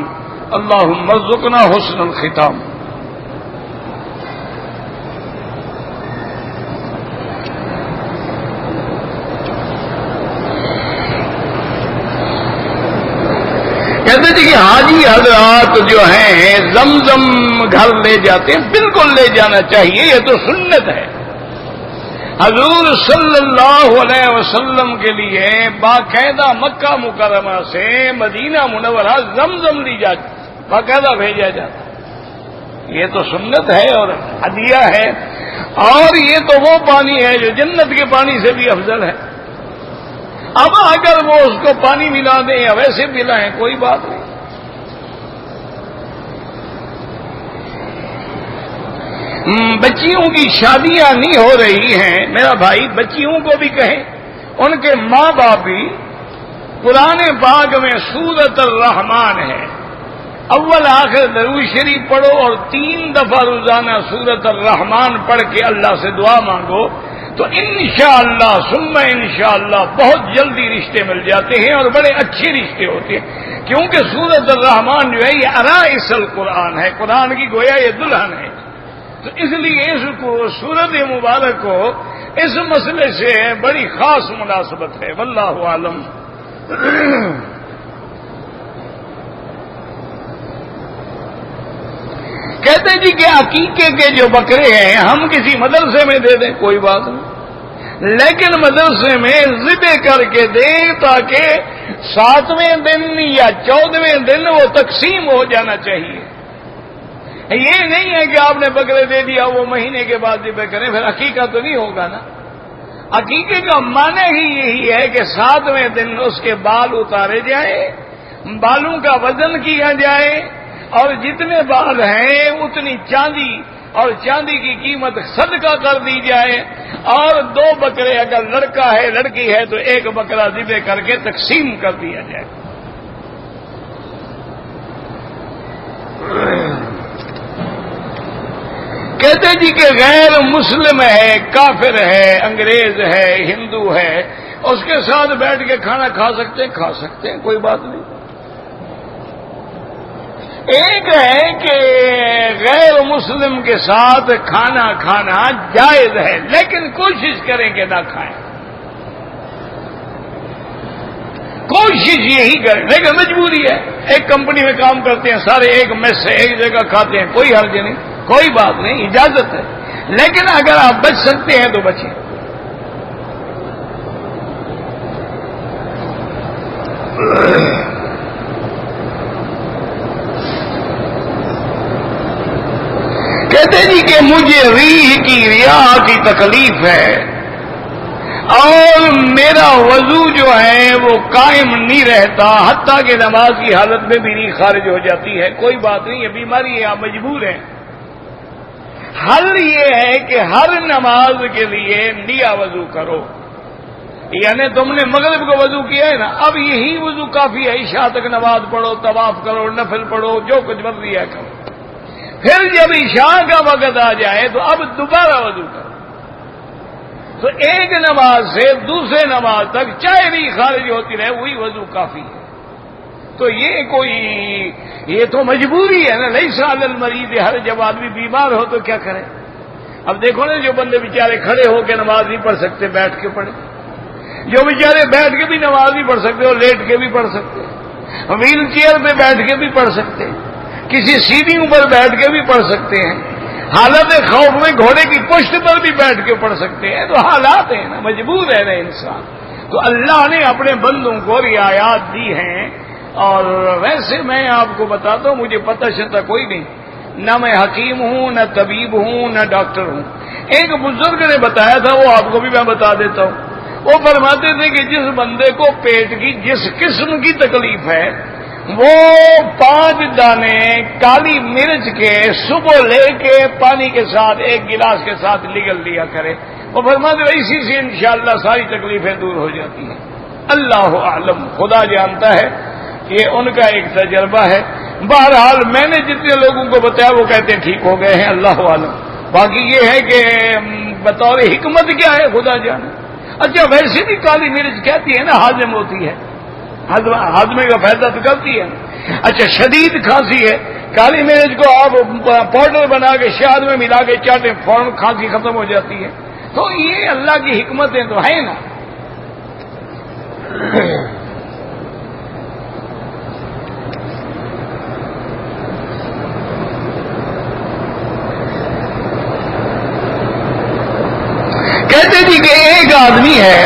اللہم ارزقنا حسن الختام. کہتے تھے کہ حاجی حضرات جو ہیں زمزم گھر لے جاتے ہیں، بالکل لے جانا چاہیے، یہ تو سنت ہے. حضور صلی اللہ علیہ وسلم کے لیے باقاعدہ مکہ مکرمہ سے مدینہ منورہ زمزم لی جاتی، باقاعدہ بھیجا جاتا۔ یہ تو سنت ہے اور ہدیہ ہے، اور یہ تو وہ پانی ہے جو جنت کے پانی سے بھی افضل ہے۔ اب اگر وہ اس کو پانی ملا دیں یا ویسے پلائیں کوئی بات نہیں۔ بچیوں کی شادیاں نہیں ہو رہی ہیں، میرا بھائی بچیوں کو بھی کہیں، ان کے ماں باپ بھی قرآن پاک میں سورۃ الرحمن ہے، اول آخر درود شریف پڑھو اور 3 دفعہ روزانہ سورۃ الرحمن پڑھ کے اللہ سے دعا مانگو تو انشاءاللہ ثم انشاءاللہ بہت جلدی رشتے مل جاتے ہیں، اور بڑے اچھے رشتے ہوتے ہیں، کیونکہ سورۃ الرحمن جو ہے یہ عرائس القرآن ہے، قرآن کی گویا یہ دلہن ہے۔ تو اس لیے اس کو سورۃ مبارک کو اس مسئلے سے بڑی خاص مناسبت ہے، واللہ عالم۔ کہتے جی کہ عقیقے کے جو بکرے ہیں ہم کسی مدرسے میں دے دیں کوئی بات نہیں، لیکن مدرسے میں ذبح کر کے دیں تاکہ 7ویں دن یا 14ویں دن وہ تقسیم ہو جانا چاہیے۔ یہ نہیں ہے کہ آپ نے بکرے دے دیا وہ مہینے کے بعد ذبح کریں، پھر عقیقہ تو نہیں ہوگا نا۔ عقیقے کا معنی ہی یہی ہے کہ 7ویں دن اس کے بال اتارے جائیں، بالوں کا وزن کیا جائے، اور جتنے بال ہیں اتنی چاندی، اور چاندی کی قیمت صدقہ کر دی جائے، اور 2 بکرے اگر لڑکا ہے لڑکی ہے تو 1 بکرا ذبح کر کے تقسیم کر دیا جائے۔ کہتے جی کہ غیر مسلم ہے، کافر ہے، انگریز ہے، ہندو ہے، اس کے ساتھ بیٹھ کے کھانا کھا سکتے ہیں کوئی بات نہیں۔ ایک ہے کہ غیر مسلم کے ساتھ کھانا کھانا جائز ہے، لیکن کوشش کریں کہ نہ کھائیں، کوشش یہی کریں، لیکن مجبوری ہے۔ ایک کمپنی میں کام کرتے ہیں سارے ایک میس سے ایک جگہ کھاتے ہیں، کوئی حرج نہیں، کوئی بات نہیں، اجازت ہے، لیکن اگر آپ بچ سکتے ہیں تو بچیں۔ کہتے جی کہ مجھے ریح کی ریاح کی تکلیف ہے اور میرا وضو جو ہے وہ قائم نہیں رہتا، حتیٰ کہ نماز کی حالت میں بھی ریح خارج ہو جاتی ہے، کوئی بات نہیں، یہ بیماری ہے، آپ مجبور ہیں۔ حل یہ ہے کہ ہر نماز کے لیے نیا وضو کرو، یعنی تم نے مغرب کو وضو کیا ہے نا، اب یہی وضو کافی ہے، عشاء تک نماز پڑھو، طواف کرو، نفل پڑھو، جو کچھ مرضی ہے کرو، پھر جب عشاء کا وقت آ جائے تو اب دوبارہ وضو کرو۔ تو ایک نماز سے دوسرے نماز تک چاہے بھی خارج ہوتی رہے وہی وضو کافی ہے۔ تو یہ تو مجبوری ہے نا، لیس علی المریض، ہر جب آدمی بیمار ہو تو کیا کرے؟ اب دیکھو نا، جو بندے بیچارے کھڑے ہو کے نماز نہیں پڑھ سکتے بیٹھ کے پڑھے، جو بیچارے بیٹھ کے بھی نماز نہیں پڑھ سکتے اور لیٹ کے بھی پڑھ سکتے، ویل چیئر پہ بیٹھ کے بھی پڑھ سکتے، کسی سیڑھیوں پر بیٹھ کے بھی پڑھ سکتے ہیں، حالت خوف میں گھوڑے کی پشت پر بھی بیٹھ کے پڑھ سکتے ہیں، تو حالات ہیں نا، مجبور ہے نا انسان۔ تو اللہ نے اپنے بندوں کو رعایات دی ہیں، اور ویسے میں آپ کو بتاتا ہوں مجھے پتہ شتہ کوئی نہیں، نہ میں حکیم ہوں، نہ طبیب ہوں، نہ ڈاکٹر ہوں۔ ایک بزرگ نے بتایا تھا، وہ آپ کو بھی میں بتا دیتا ہوں، وہ فرماتے تھے کہ جس بندے کو پیٹ کی جس قسم کی تکلیف ہے وہ 5 دانے کالی مرچ کے صبح لے کے پانی کے ساتھ 1 گلاس کے ساتھ نگل لیا کرے، وہ فرماتے ہیں اسی سے انشاءاللہ ساری تکلیفیں دور ہو جاتی ہیں۔ اللہ اعلم، خدا جانتا ہے، یہ ان کا ایک تجربہ ہے۔ بہرحال میں نے جتنے لوگوں کو بتایا وہ کہتے ہیں ٹھیک ہو گئے ہیں، اللہ عالم۔ باقی یہ ہے کہ بطور حکمت کیا ہے خدا جانے۔ اچھا ویسے بھی کالی مرچ کہتی ہے نا ہاضم ہوتی ہے، ہاضمے کا فائدہ تو کرتی ہے۔ اچھا شدید کھانسی ہے، کالی مرچ کو آپ پاؤڈر بنا کے شہد میں ملا کے چاٹیں، فوراً کھانسی ختم ہو جاتی ہے۔ تو یہ اللہ کی حکمتیں تو ہیں نا۔ کہتے جی کہ ایک آدمی ہے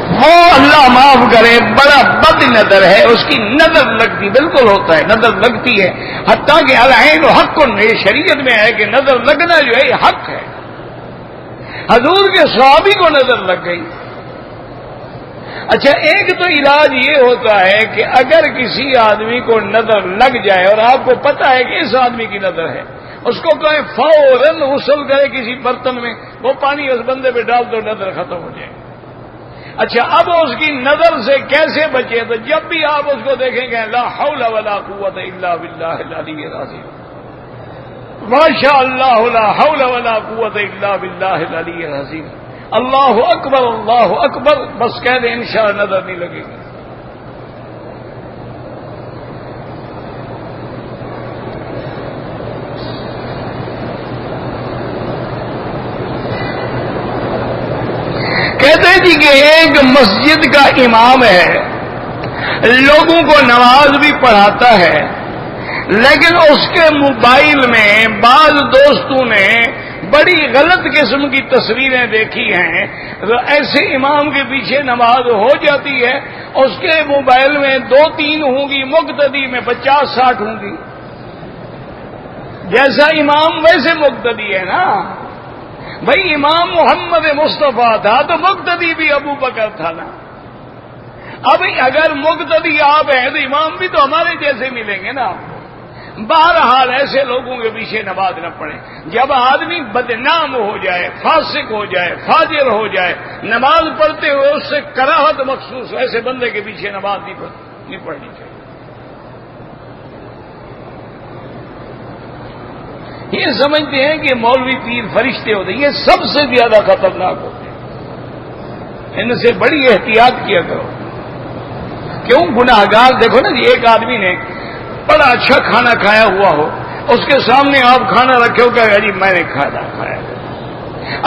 وہ اللہ معاف کرے بڑا بد نظر ہے، اس کی نظر لگتی بالکل ہوتا ہے، نظر لگتی ہے، حتیٰ کہ العین حق، یہ شریعت میں ہے کہ نظر لگنا جو ہے یہ حق ہے۔ حضور کے صحابی کو نظر لگ گئی۔ اچھا، ایک تو علاج یہ ہوتا ہے کہ اگر کسی آدمی کو نظر لگ جائے اور آپ کو پتا ہے کہ اس آدمی کی نظر ہے، اس کو کہیں فوراً غسل کرے کسی برتن میں، وہ پانی اس بندے پہ ڈال دو، نظر ختم ہو جائے۔ اچھا، اب اس کی نظر سے کیسے بچے؟ تو جب بھی آپ اس کو دیکھیں گے لا حول ولا قوت الا باللہ العلی العظیم، ماشاء اللہ لا حول ولا قوت الا باللہ العلی العظیم، اللہ اکبر، بس کہہ دیں انشاءاللہ نظر نہیں لگے گی۔ کہتے جی کہ ایک مسجد کا امام ہے، لوگوں کو نماز بھی پڑھاتا ہے، لیکن اس کے موبائل میں بعض دوستوں نے بڑی غلط قسم کی تصویریں دیکھی ہیں، ایسے امام کے پیچھے نماز ہو جاتی ہے، اس کے موبائل میں 2-3 ہوں گی، مقتدی میں 50-60 ہوں گی، جیسا امام ویسے مقتدی ہے نا۔ بھائی امام محمد مصطفیٰ تھا تو مقتدی بھی ابو بکر تھا نا۔ اب اگر مقتدی آپ ہیں تو امام بھی تو ہمارے جیسے ملیں گے نا۔ بہرحال ایسے لوگوں کے پیچھے نماز نہ پڑھیں۔ جب آدمی بدنام ہو جائے، فاسق ہو جائے، فاجر ہو جائے، نماز پڑھتے ہوئے اس سے کراہت مخصوص ہو، ایسے بندے کے پیچھے نماز نہیں پڑھنی چاہیے۔ یہ سمجھتے ہیں کہ مولوی پیر فرشتے ہوتے ہیں، یہ سب سے زیادہ خطرناک ہوتے ہیں، ان سے بڑی احتیاط کیا کرو۔ کیوں؟ گناہگار دیکھو نا جی، ایک آدمی نے بڑا اچھا کھانا کھایا ہوا ہو، اس کے سامنے آپ کھانا رکھے ہو کہ جی میں نے کھایا،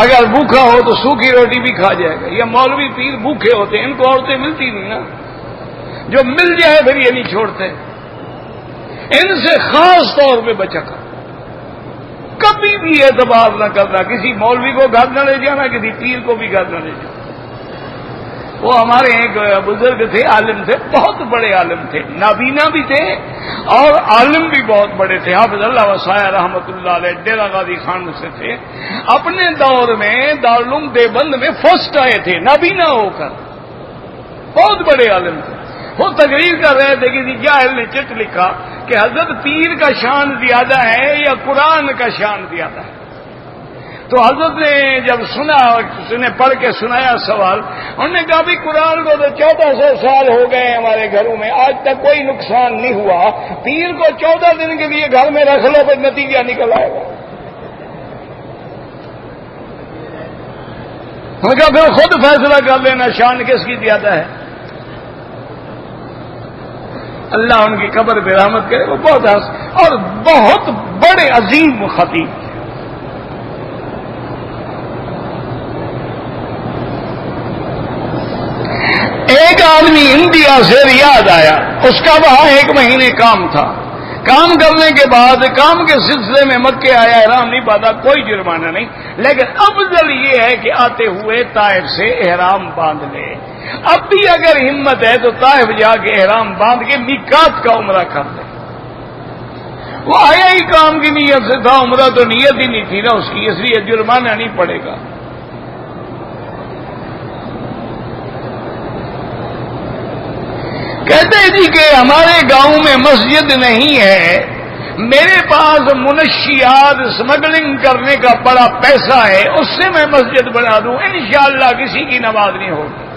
اگر بھوکھا ہو تو سوکھی روٹی بھی کھا جائے گا۔ یہ مولوی پیر بھوکھے ہوتے ہیں، ان کو عورتیں ملتی نہیں نا، جو مل جائے پھر یہ نہیں چھوڑتے، ان سے خاص طور پہ بچا کر کبھی بھی اعتبار نہ کرنا، کسی مولوی کو گھر نہ لے جانا، کسی پیر کو بھی گھر نہ لے جانا۔ وہ ہمارے ایک بزرگ تھے، عالم تھے، بہت بڑے عالم تھے، نابینا بھی تھے اور عالم بھی بہت بڑے تھے، حافظ اللہ وسائے رحمۃ اللہ علیہ، ڈیرہ غازی خان سے تھے، اپنے دور میں دارالعلوم دیوبند میں فرسٹ آئے تھے نابینا ہو کر، بہت بڑے عالم تھے۔ وہ تقریر کر رہے تھے، کسی جاہل نے چٹ لکھا کہ حضرت پیر کا شان زیادہ ہے یا قرآن کا شان زیادہ ہے؟ تو حضرت نے جب سنا، اس نے پڑھ کے سنایا سوال، انہوں نے کہا بھی قرآن کو تو 1400 سال ہو گئے ہمارے گھروں میں، آج تک کوئی نقصان نہیں ہوا، پیر کو 14 دن کے لیے گھر میں رکھ لو، پھر نتیجہ نکل آئے گا۔ ہم نے کہا پھر خود فیصلہ کر لینا شان کس کی زیادہ ہے۔ اللہ ان کی قبر پہ رحمت کرے، وہ بہت اور بہت بڑے عظیم خطیب تھے۔ ایک آدمی انڈیا سے ریاض آیا، اس کا وہاں 1 مہینے کام تھا، کام کرنے کے بعد کام کے سلسلے میں مکے آیا، احرام نہیں باندھا، کوئی جرمانہ نہیں، لیکن افضل یہ ہے کہ آتے ہوئے طائف سے احرام باندھ لے۔ اب بھی اگر ہمت ہے تو طائف جا کے احرام باندھ کے میقات کا عمرہ کر لے۔ وہ آیا ہی کام کی نیت سے تھا، عمرہ تو نیت ہی نہیں تھی نا اس کی، اس لیے جرمانہ نہیں پڑے گا۔ کہتے جی کہ ہمارے گاؤں میں مسجد نہیں ہے، میرے پاس منشیات اسمگلنگ کرنے کا بڑا پیسہ ہے، اس سے میں مسجد بنا دوں، انشاءاللہ کسی کی نماز نہیں ہوگی۔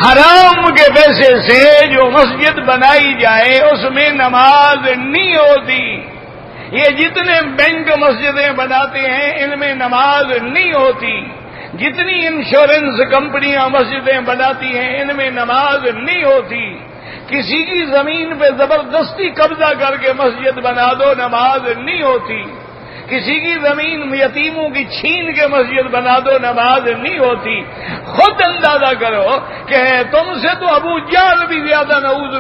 حرام کے پیسے سے جو مسجد بنائی جائے اس میں نماز نہیں ہوتی۔ یہ جتنے بینک مسجدیں بناتے ہیں ان میں نماز نہیں ہوتی، جتنی انشورنس کمپنیاں مسجدیں بناتی ہیں ان میں نماز نہیں ہوتی۔ کسی کی زمین پہ زبردستی قبضہ کر کے مسجد بنا دو، نماز نہیں ہوتی۔ کسی کی زمین یتیموں کی چھین کے مسجد بنا دو، نماز نہیں ہوتی۔ خود اندازہ کرو کہ تم سے تو ابو جہل بھی زیادہ نعوذ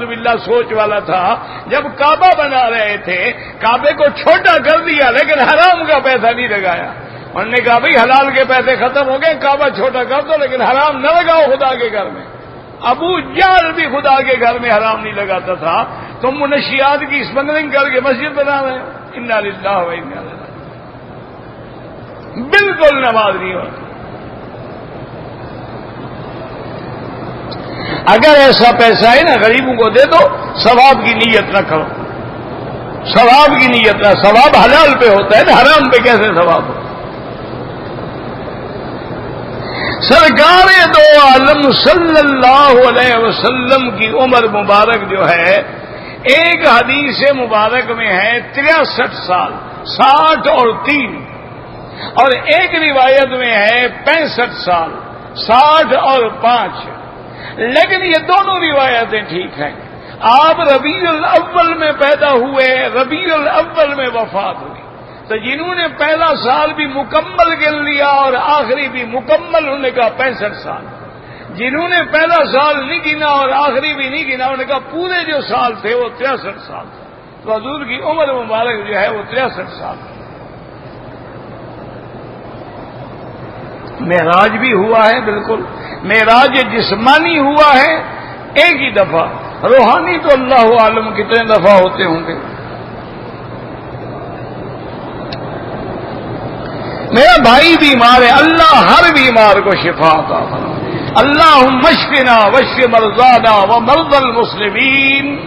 باللہ سوچ والا تھا، جب کعبہ بنا رہے تھے کعبے کو چھوٹا کر دیا لیکن حرام کا پیسہ نہیں لگایا۔ انہوں نے کہا بھئی حلال کے پیسے ختم ہو گئے، کعبہ چھوٹا کر دو لیکن حرام نہ لگاؤ خدا کے گھر میں۔ ابو جہل بھی خدا کے گھر میں حرام نہیں لگاتا تھا، تم منشیات کی اسمگلنگ کر کے مسجد بنا رہے ہو۔ انا للہ و انا الیہ راجعون۔ بالکل نماز نہیں ہوتی۔ اگر ایسا پیسہ ہے نا غریبوں کو دے دو، ثواب کی نیت نہ کرو، ثواب کی نیت نہ، ثواب حلال پہ ہوتا ہے نا، حرام پہ کیسے ثواب ہو؟ سرکار دو عالم صلی اللہ علیہ وسلم کی عمر مبارک جو ہے ایک حدیث مبارک میں ہے 63 سال، 60 اور 3، اور ایک روایت میں ہے 65 سال، 60 اور 5۔ لیکن یہ دونوں روایتیں ٹھیک ہیں۔ آپ ربیع الاول میں پیدا ہوئے، ربیع الاول میں وفات ہوئی، تو جنہوں نے پہلا سال بھی مکمل گن لیا اور آخری بھی مکمل، انہوں نے کہا 65 سال۔ جنہوں نے پہلا سال نہیں گنا اور آخری بھی نہیں گنا، انہوں نے کہا پورے جو سال تھے وہ 63 سال تھے۔ تو حضور کی عمر مبارک جو ہے وہ 63 سال۔ معراج بھی ہوا ہے، بالکل معراج جسمانی ہوا ہے ایک ہی دفعہ، روحانی تو اللہ عالم کتنے دفعہ ہوتے ہوں گے۔ میرا بھائی بیمار ہے، اللہ ہر بیمار کو شفا عطا فرما۔ اللہم اشفنا واشف مرضانا ومرضى المسلمین۔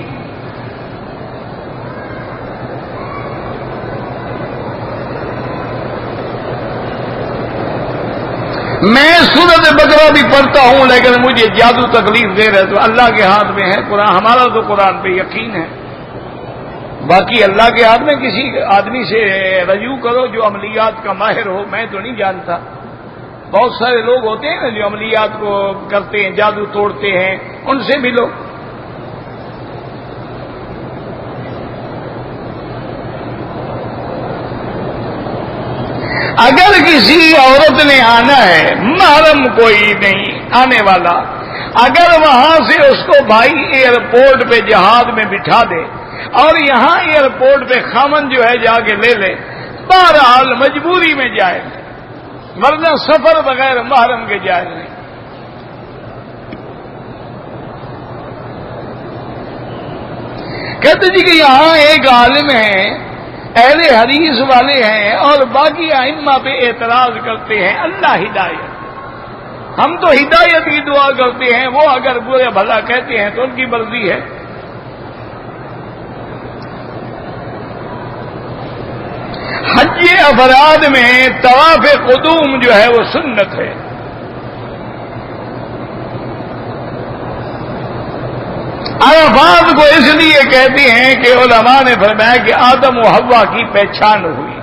میں سورۃ بقرہ بھی پڑھتا ہوں لیکن مجھے جادو تکلیف دے رہے، تو اللہ کے ہاتھ میں ہے قرآن، ہمارا تو قرآن پہ یقین ہے، باقی اللہ کے ہاتھ میں۔ کسی آدمی سے رجوع کرو جو عملیات کا ماہر ہو، میں تو نہیں جانتا۔ بہت سارے لوگ ہوتے ہیں نا جو عملیات کو کرتے ہیں، جادو توڑتے ہیں، ان سے ملو۔ اگر کسی عورت نے آنا ہے، محرم کوئی نہیں آنے والا، اگر وہاں سے اس کو بھائی ایئرپورٹ پہ جہاز میں بٹھا دے اور یہاں ایئرپورٹ پہ خامن جو ہے جا کے لے لے، بہرحال مجبوری میں جائے، ورنہ سفر بغیر محرم کے جائز نہیں۔ کہتے جی کہ یہاں ایک عالم ہے، اہل حدیث والے ہیں، اور باقی ائمہ پہ اعتراض کرتے ہیں، اللہ ہدایت، ہم تو ہدایت کی دعا کرتے ہیں، وہ اگر برے بھلا کہتے ہیں تو ان کی مرضی ہے۔ حج افراد میں طواف قدوم جو ہے وہ سنت ہے۔ عرفات کو اس لیے کہتے ہیں کہ علماء نے فرمایا کہ آدم و حوا کی پہچان ہوئی۔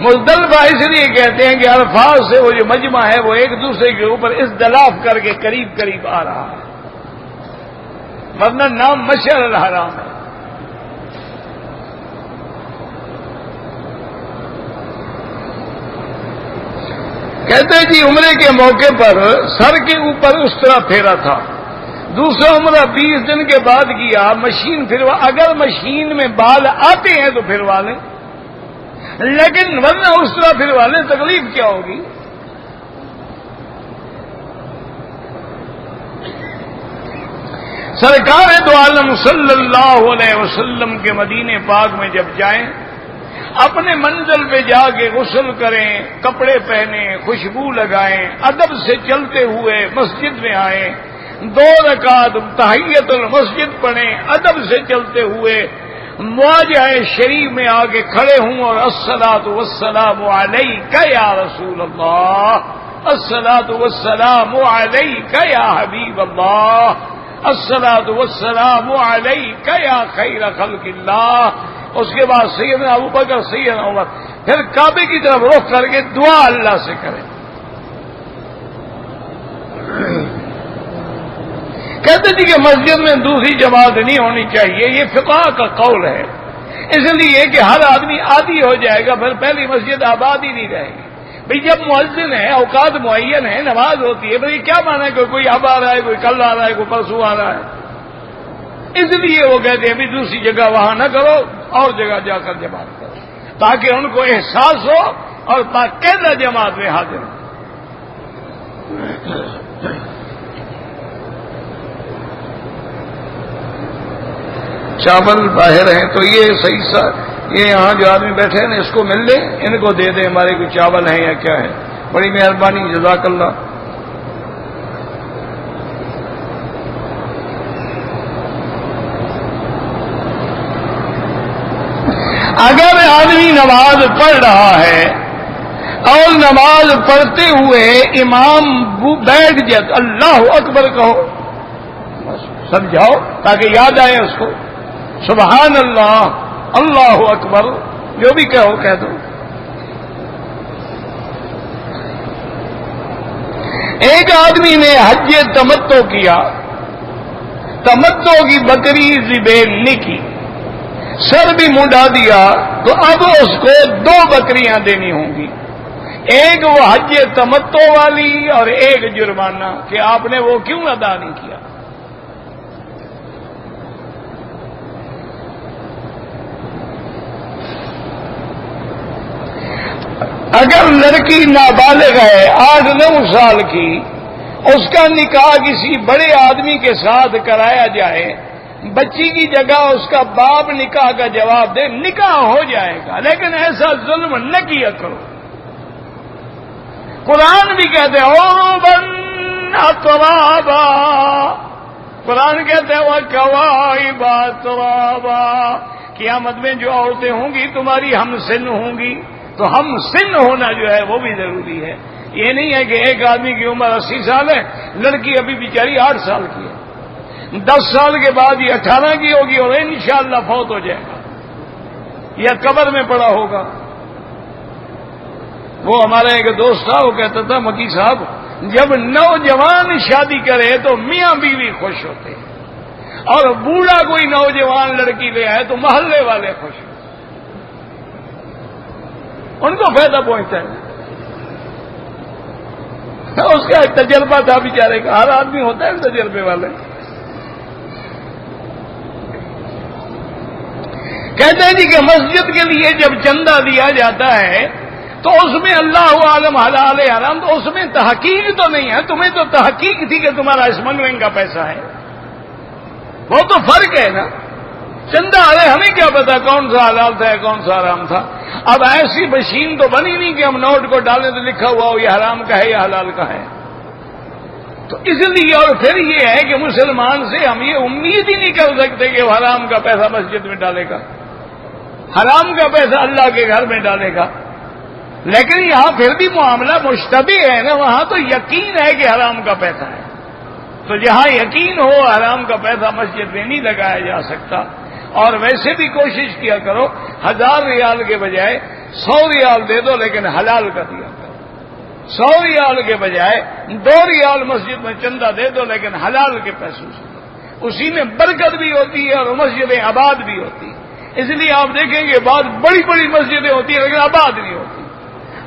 مزدلفہ اس لیے کہتے ہیں کہ عرفات سے وہ جو مجمع ہے وہ ایک دوسرے کے اوپر ازدلاف کر کے قریب قریب آ رہا ہے، ورنہ نام مشعر الحرام ہے۔ کہتے جی عمرے کے موقع پر سر کے اوپر اس طرح پھیرا تھا، دوسرا عمرہ 20 دن کے بعد کیا، مشین پھروا، اگر مشین میں بال آتے ہیں تو پھروا لیں، لیکن ورنہ اس طرح پھروا لیں، تکلیف کیا ہوگی؟ سرکار دو عالم صلی اللہ علیہ وسلم کے مدینے پاک میں جب جائیں، اپنے منزل پہ جا کے غسل کریں، کپڑے پہنیں، خوشبو لگائیں، ادب سے چلتے ہوئے مسجد میں آئیں، 2 رکعت تحیت المسجد پڑھیں، ادب سے چلتے ہوئے مواجہ شریف میں آ کے کھڑے ہوں اور الصلاۃ والسلام علیک یا رسول اللہ، الصلاۃ والسلام علیک یا حبیب اللہ، الصلاۃ والسلام علیک یا خیر خلق اللہ۔ اس کے بعد سیدنا ابوبکر، سیدنا عمر، پھر کعبے کی طرف رخ کر کے دعا اللہ سے کریں۔ کہتے جی کہ مسجد میں دوسری جماعت نہیں ہونی چاہیے، یہ فقہ کا قول ہے، اس لیے کہ ہر آدمی عادی ہو جائے گا، پھر پہلی مسجد آباد ہی نہیں رہے گی۔ بھئی جب مؤذن ہے، اوقات معین ہے، نماز ہوتی ہے، بھئی کیا مانا ہے کہ کوئی اب آ رہا ہے، کوئی کل آ رہا ہے، کوئی پرسوں آ رہا ہے؟ اس لیے وہ کہتے ہیں بھی دوسری جگہ وہاں نہ کرو، اور جگہ جا کر جماعت کرو، تاکہ ان کو احساس ہو اور باقاعدہ جماعت میں حاضر ہوں۔ چاول باہر ہیں تو یہ صحیح سا، یہ یہاں جو آدمی بیٹھے ہیں نا اس کو مل لے، ان کو دے دیں، ہمارے کوئی چاول ہیں یا کیا ہے، بڑی مہربانی، جزاک اللہ۔ اگر آدمی نماز پڑھ رہا ہے اور نماز پڑھتے ہوئے امام بیٹھ جائے، اللہ اکبر کہو، سمجھاؤ تاکہ یاد آئے اس کو، سبحان اللہ، اللہ اکبر، جو بھی کہو کہہ دو۔ ایک آدمی نے حج تمتع کیا، تمتع کی بکری ذبح نہیں کی، سر بھی منڈا دیا، تو اب اس کو 2 بکریاں دینی ہوں گی، ایک وہ حج تمتع والی اور ایک جرمانہ کہ آپ نے وہ کیوں ادا نہیں کیا۔ اگر لڑکی نابالغ ہے 8-9 سال کی، اس کا نکاح کسی بڑے آدمی کے ساتھ کرایا جائے، بچی کی جگہ اس کا باپ نکاح کا جواب دے، نکاح ہو جائے گا، لیکن ایسا ظلم نہ کیا کرو۔ قرآن بھی کہتے ہیں عرباً اترابا، قرآن کہتے ہیں وکوائب اترابا، قیامت میں جو عورتیں ہوں گی تمہاری ہم سن ہوں گی، تو ہم سن ہونا جو ہے وہ بھی ضروری ہے۔ یہ نہیں ہے کہ ایک آدمی کی عمر 80 سال ہے، لڑکی ابھی بیچاری 8 سال کی ہے، 10 سال کے بعد یہ 18 کی ہوگی اور انشاءاللہ فوت ہو جائے گا یا قبر میں پڑا ہوگا۔ وہ ہمارا ایک دوست تھا، وہ کہتا تھا مکی صاحب، جب نوجوان شادی کرے تو میاں بیوی خوش ہوتے ہیں، اور بوڑھا کوئی نوجوان لڑکی لے آئے تو محلے والے خوش ہوتے، ان کو فائدہ پہنچتا ہے۔ اس کا ایک تجربہ تھا بیچارے کا، ہر آدمی ہوتا ہے تجربے والے۔ کہتے ہیں جی کہ مسجد کے لیے جب چندہ دیا جاتا ہے تو اس میں اللہ عالم حلال حرام، تو اس میں تحقیق تو نہیں ہے، تمہیں تو تحقیق تھی کہ تمہارا اسمگلنگ کا پیسہ ہے، وہ تو فرق ہے نا۔ چندہ ارے ہمیں کیا پتا کون سا حلال تھا کون سا حرام تھا، اب ایسی مشین تو بنی نہیں کہ ہم نوٹ کو ڈالیں تو لکھا ہوا ہو یہ حرام کا ہے یا حلال کا ہے۔ تو اس لیے اور پھر یہ ہے کہ مسلمان سے ہم یہ امید ہی نہیں کر سکتے کہ وہ حرام کا پیسہ مسجد میں ڈالے گا، حرام کا پیسہ اللہ کے گھر میں ڈالے گا۔ لیکن یہاں پھر بھی معاملہ مشتبہ ہے نا، وہاں تو یقین ہے کہ حرام کا پیسہ ہے، تو جہاں یقین ہو حرام کا پیسہ مسجد میں نہیں لگایا جا سکتا۔ اور ویسے بھی کوشش کیا کرو 1000 ریال کے بجائے 100 ریال دے دو لیکن حلال کا دیا کرو، 100 ریال کے بجائے 2 ریال مسجد میں چندہ دے دو لیکن حلال کے پیسوں سے، اسی میں برکت بھی ہوتی ہے اور مسجدیں آباد بھی ہوتی ہیں۔ اس لیے آپ دیکھیں گے بعض بڑی بڑی مسجدیں ہوتی ہیں لیکن آباد نہیں ہوتی،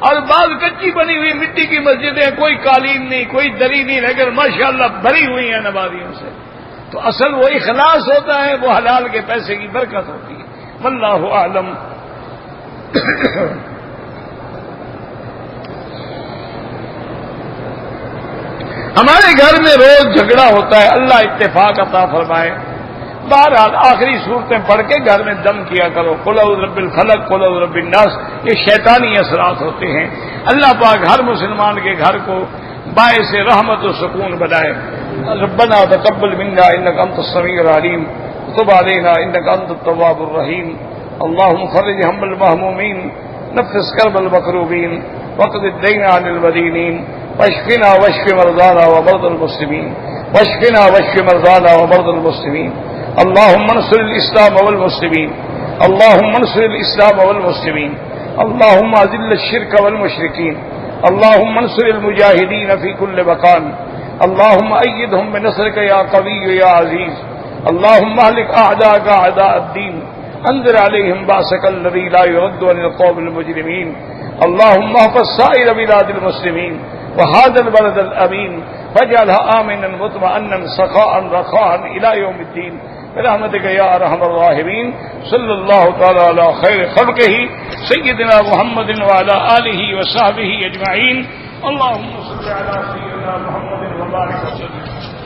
اور بعض کچی بنی ہوئی مٹی کی مسجدیں، کوئی قالین نہیں کوئی دری نہیں لیکن ماشاءاللہ بھری ہوئی ہیں نمازیوں سے۔ تو اصل وہ اخلاص ہوتا ہے، وہ حلال کے پیسے کی برکت ہوتی ہے، واللہ اعلم۔ ہمارے گھر میں روز جھگڑا ہوتا ہے، اللہ اتفاق عطا فرمائے۔ بہرحال آخری صورتیں پڑھ کے گھر میں دم کیا کرو، قل اعوذ برب الفلق، قل اعوذ برب الناس، یہ شیطانی اثرات ہوتے ہیں۔ اللہ پاک ہر مسلمان کے گھر کو باعث رحمت و سکون بنائے۔ ربنا تقبل منا انك انت السميع العليم وتب علينا انك انت التواب الرحيم اللهم فرج هم المهمومين نفس كرب المكروبين واقض الدين عن المدينين واشفنا واشف مرضانا ومرضى المسلمين واشفنا واشف مرضانا ومرضى المسلمين اللهم انصر الاسلام والمسلمين اللهم انصر الاسلام والمسلمين اللهم اذل الشرك والمشركين اللهم انصر المجاهدين في كل مكان اللهم أيدهم بنصرك يا قوي يا عزيز اللهم اهلك أعداءك أعداء الدين انذر عليهم بأسك الذي لا يرد عن القوم المجرمين اللهم احفظ سائر بلاد المسلمين وهذا البلد الأمين واجعلها آمنا مطمئنا سخاء رخاء إلى يوم الدين برحمتک یا ارحم الراحمین. صلی اللہ تعالی علی خیر خلقہ سیدنا محمد وعلی آلہ وصحبہ اجمعین. اللهم صل على سيدنا محمد وبارك وسلم.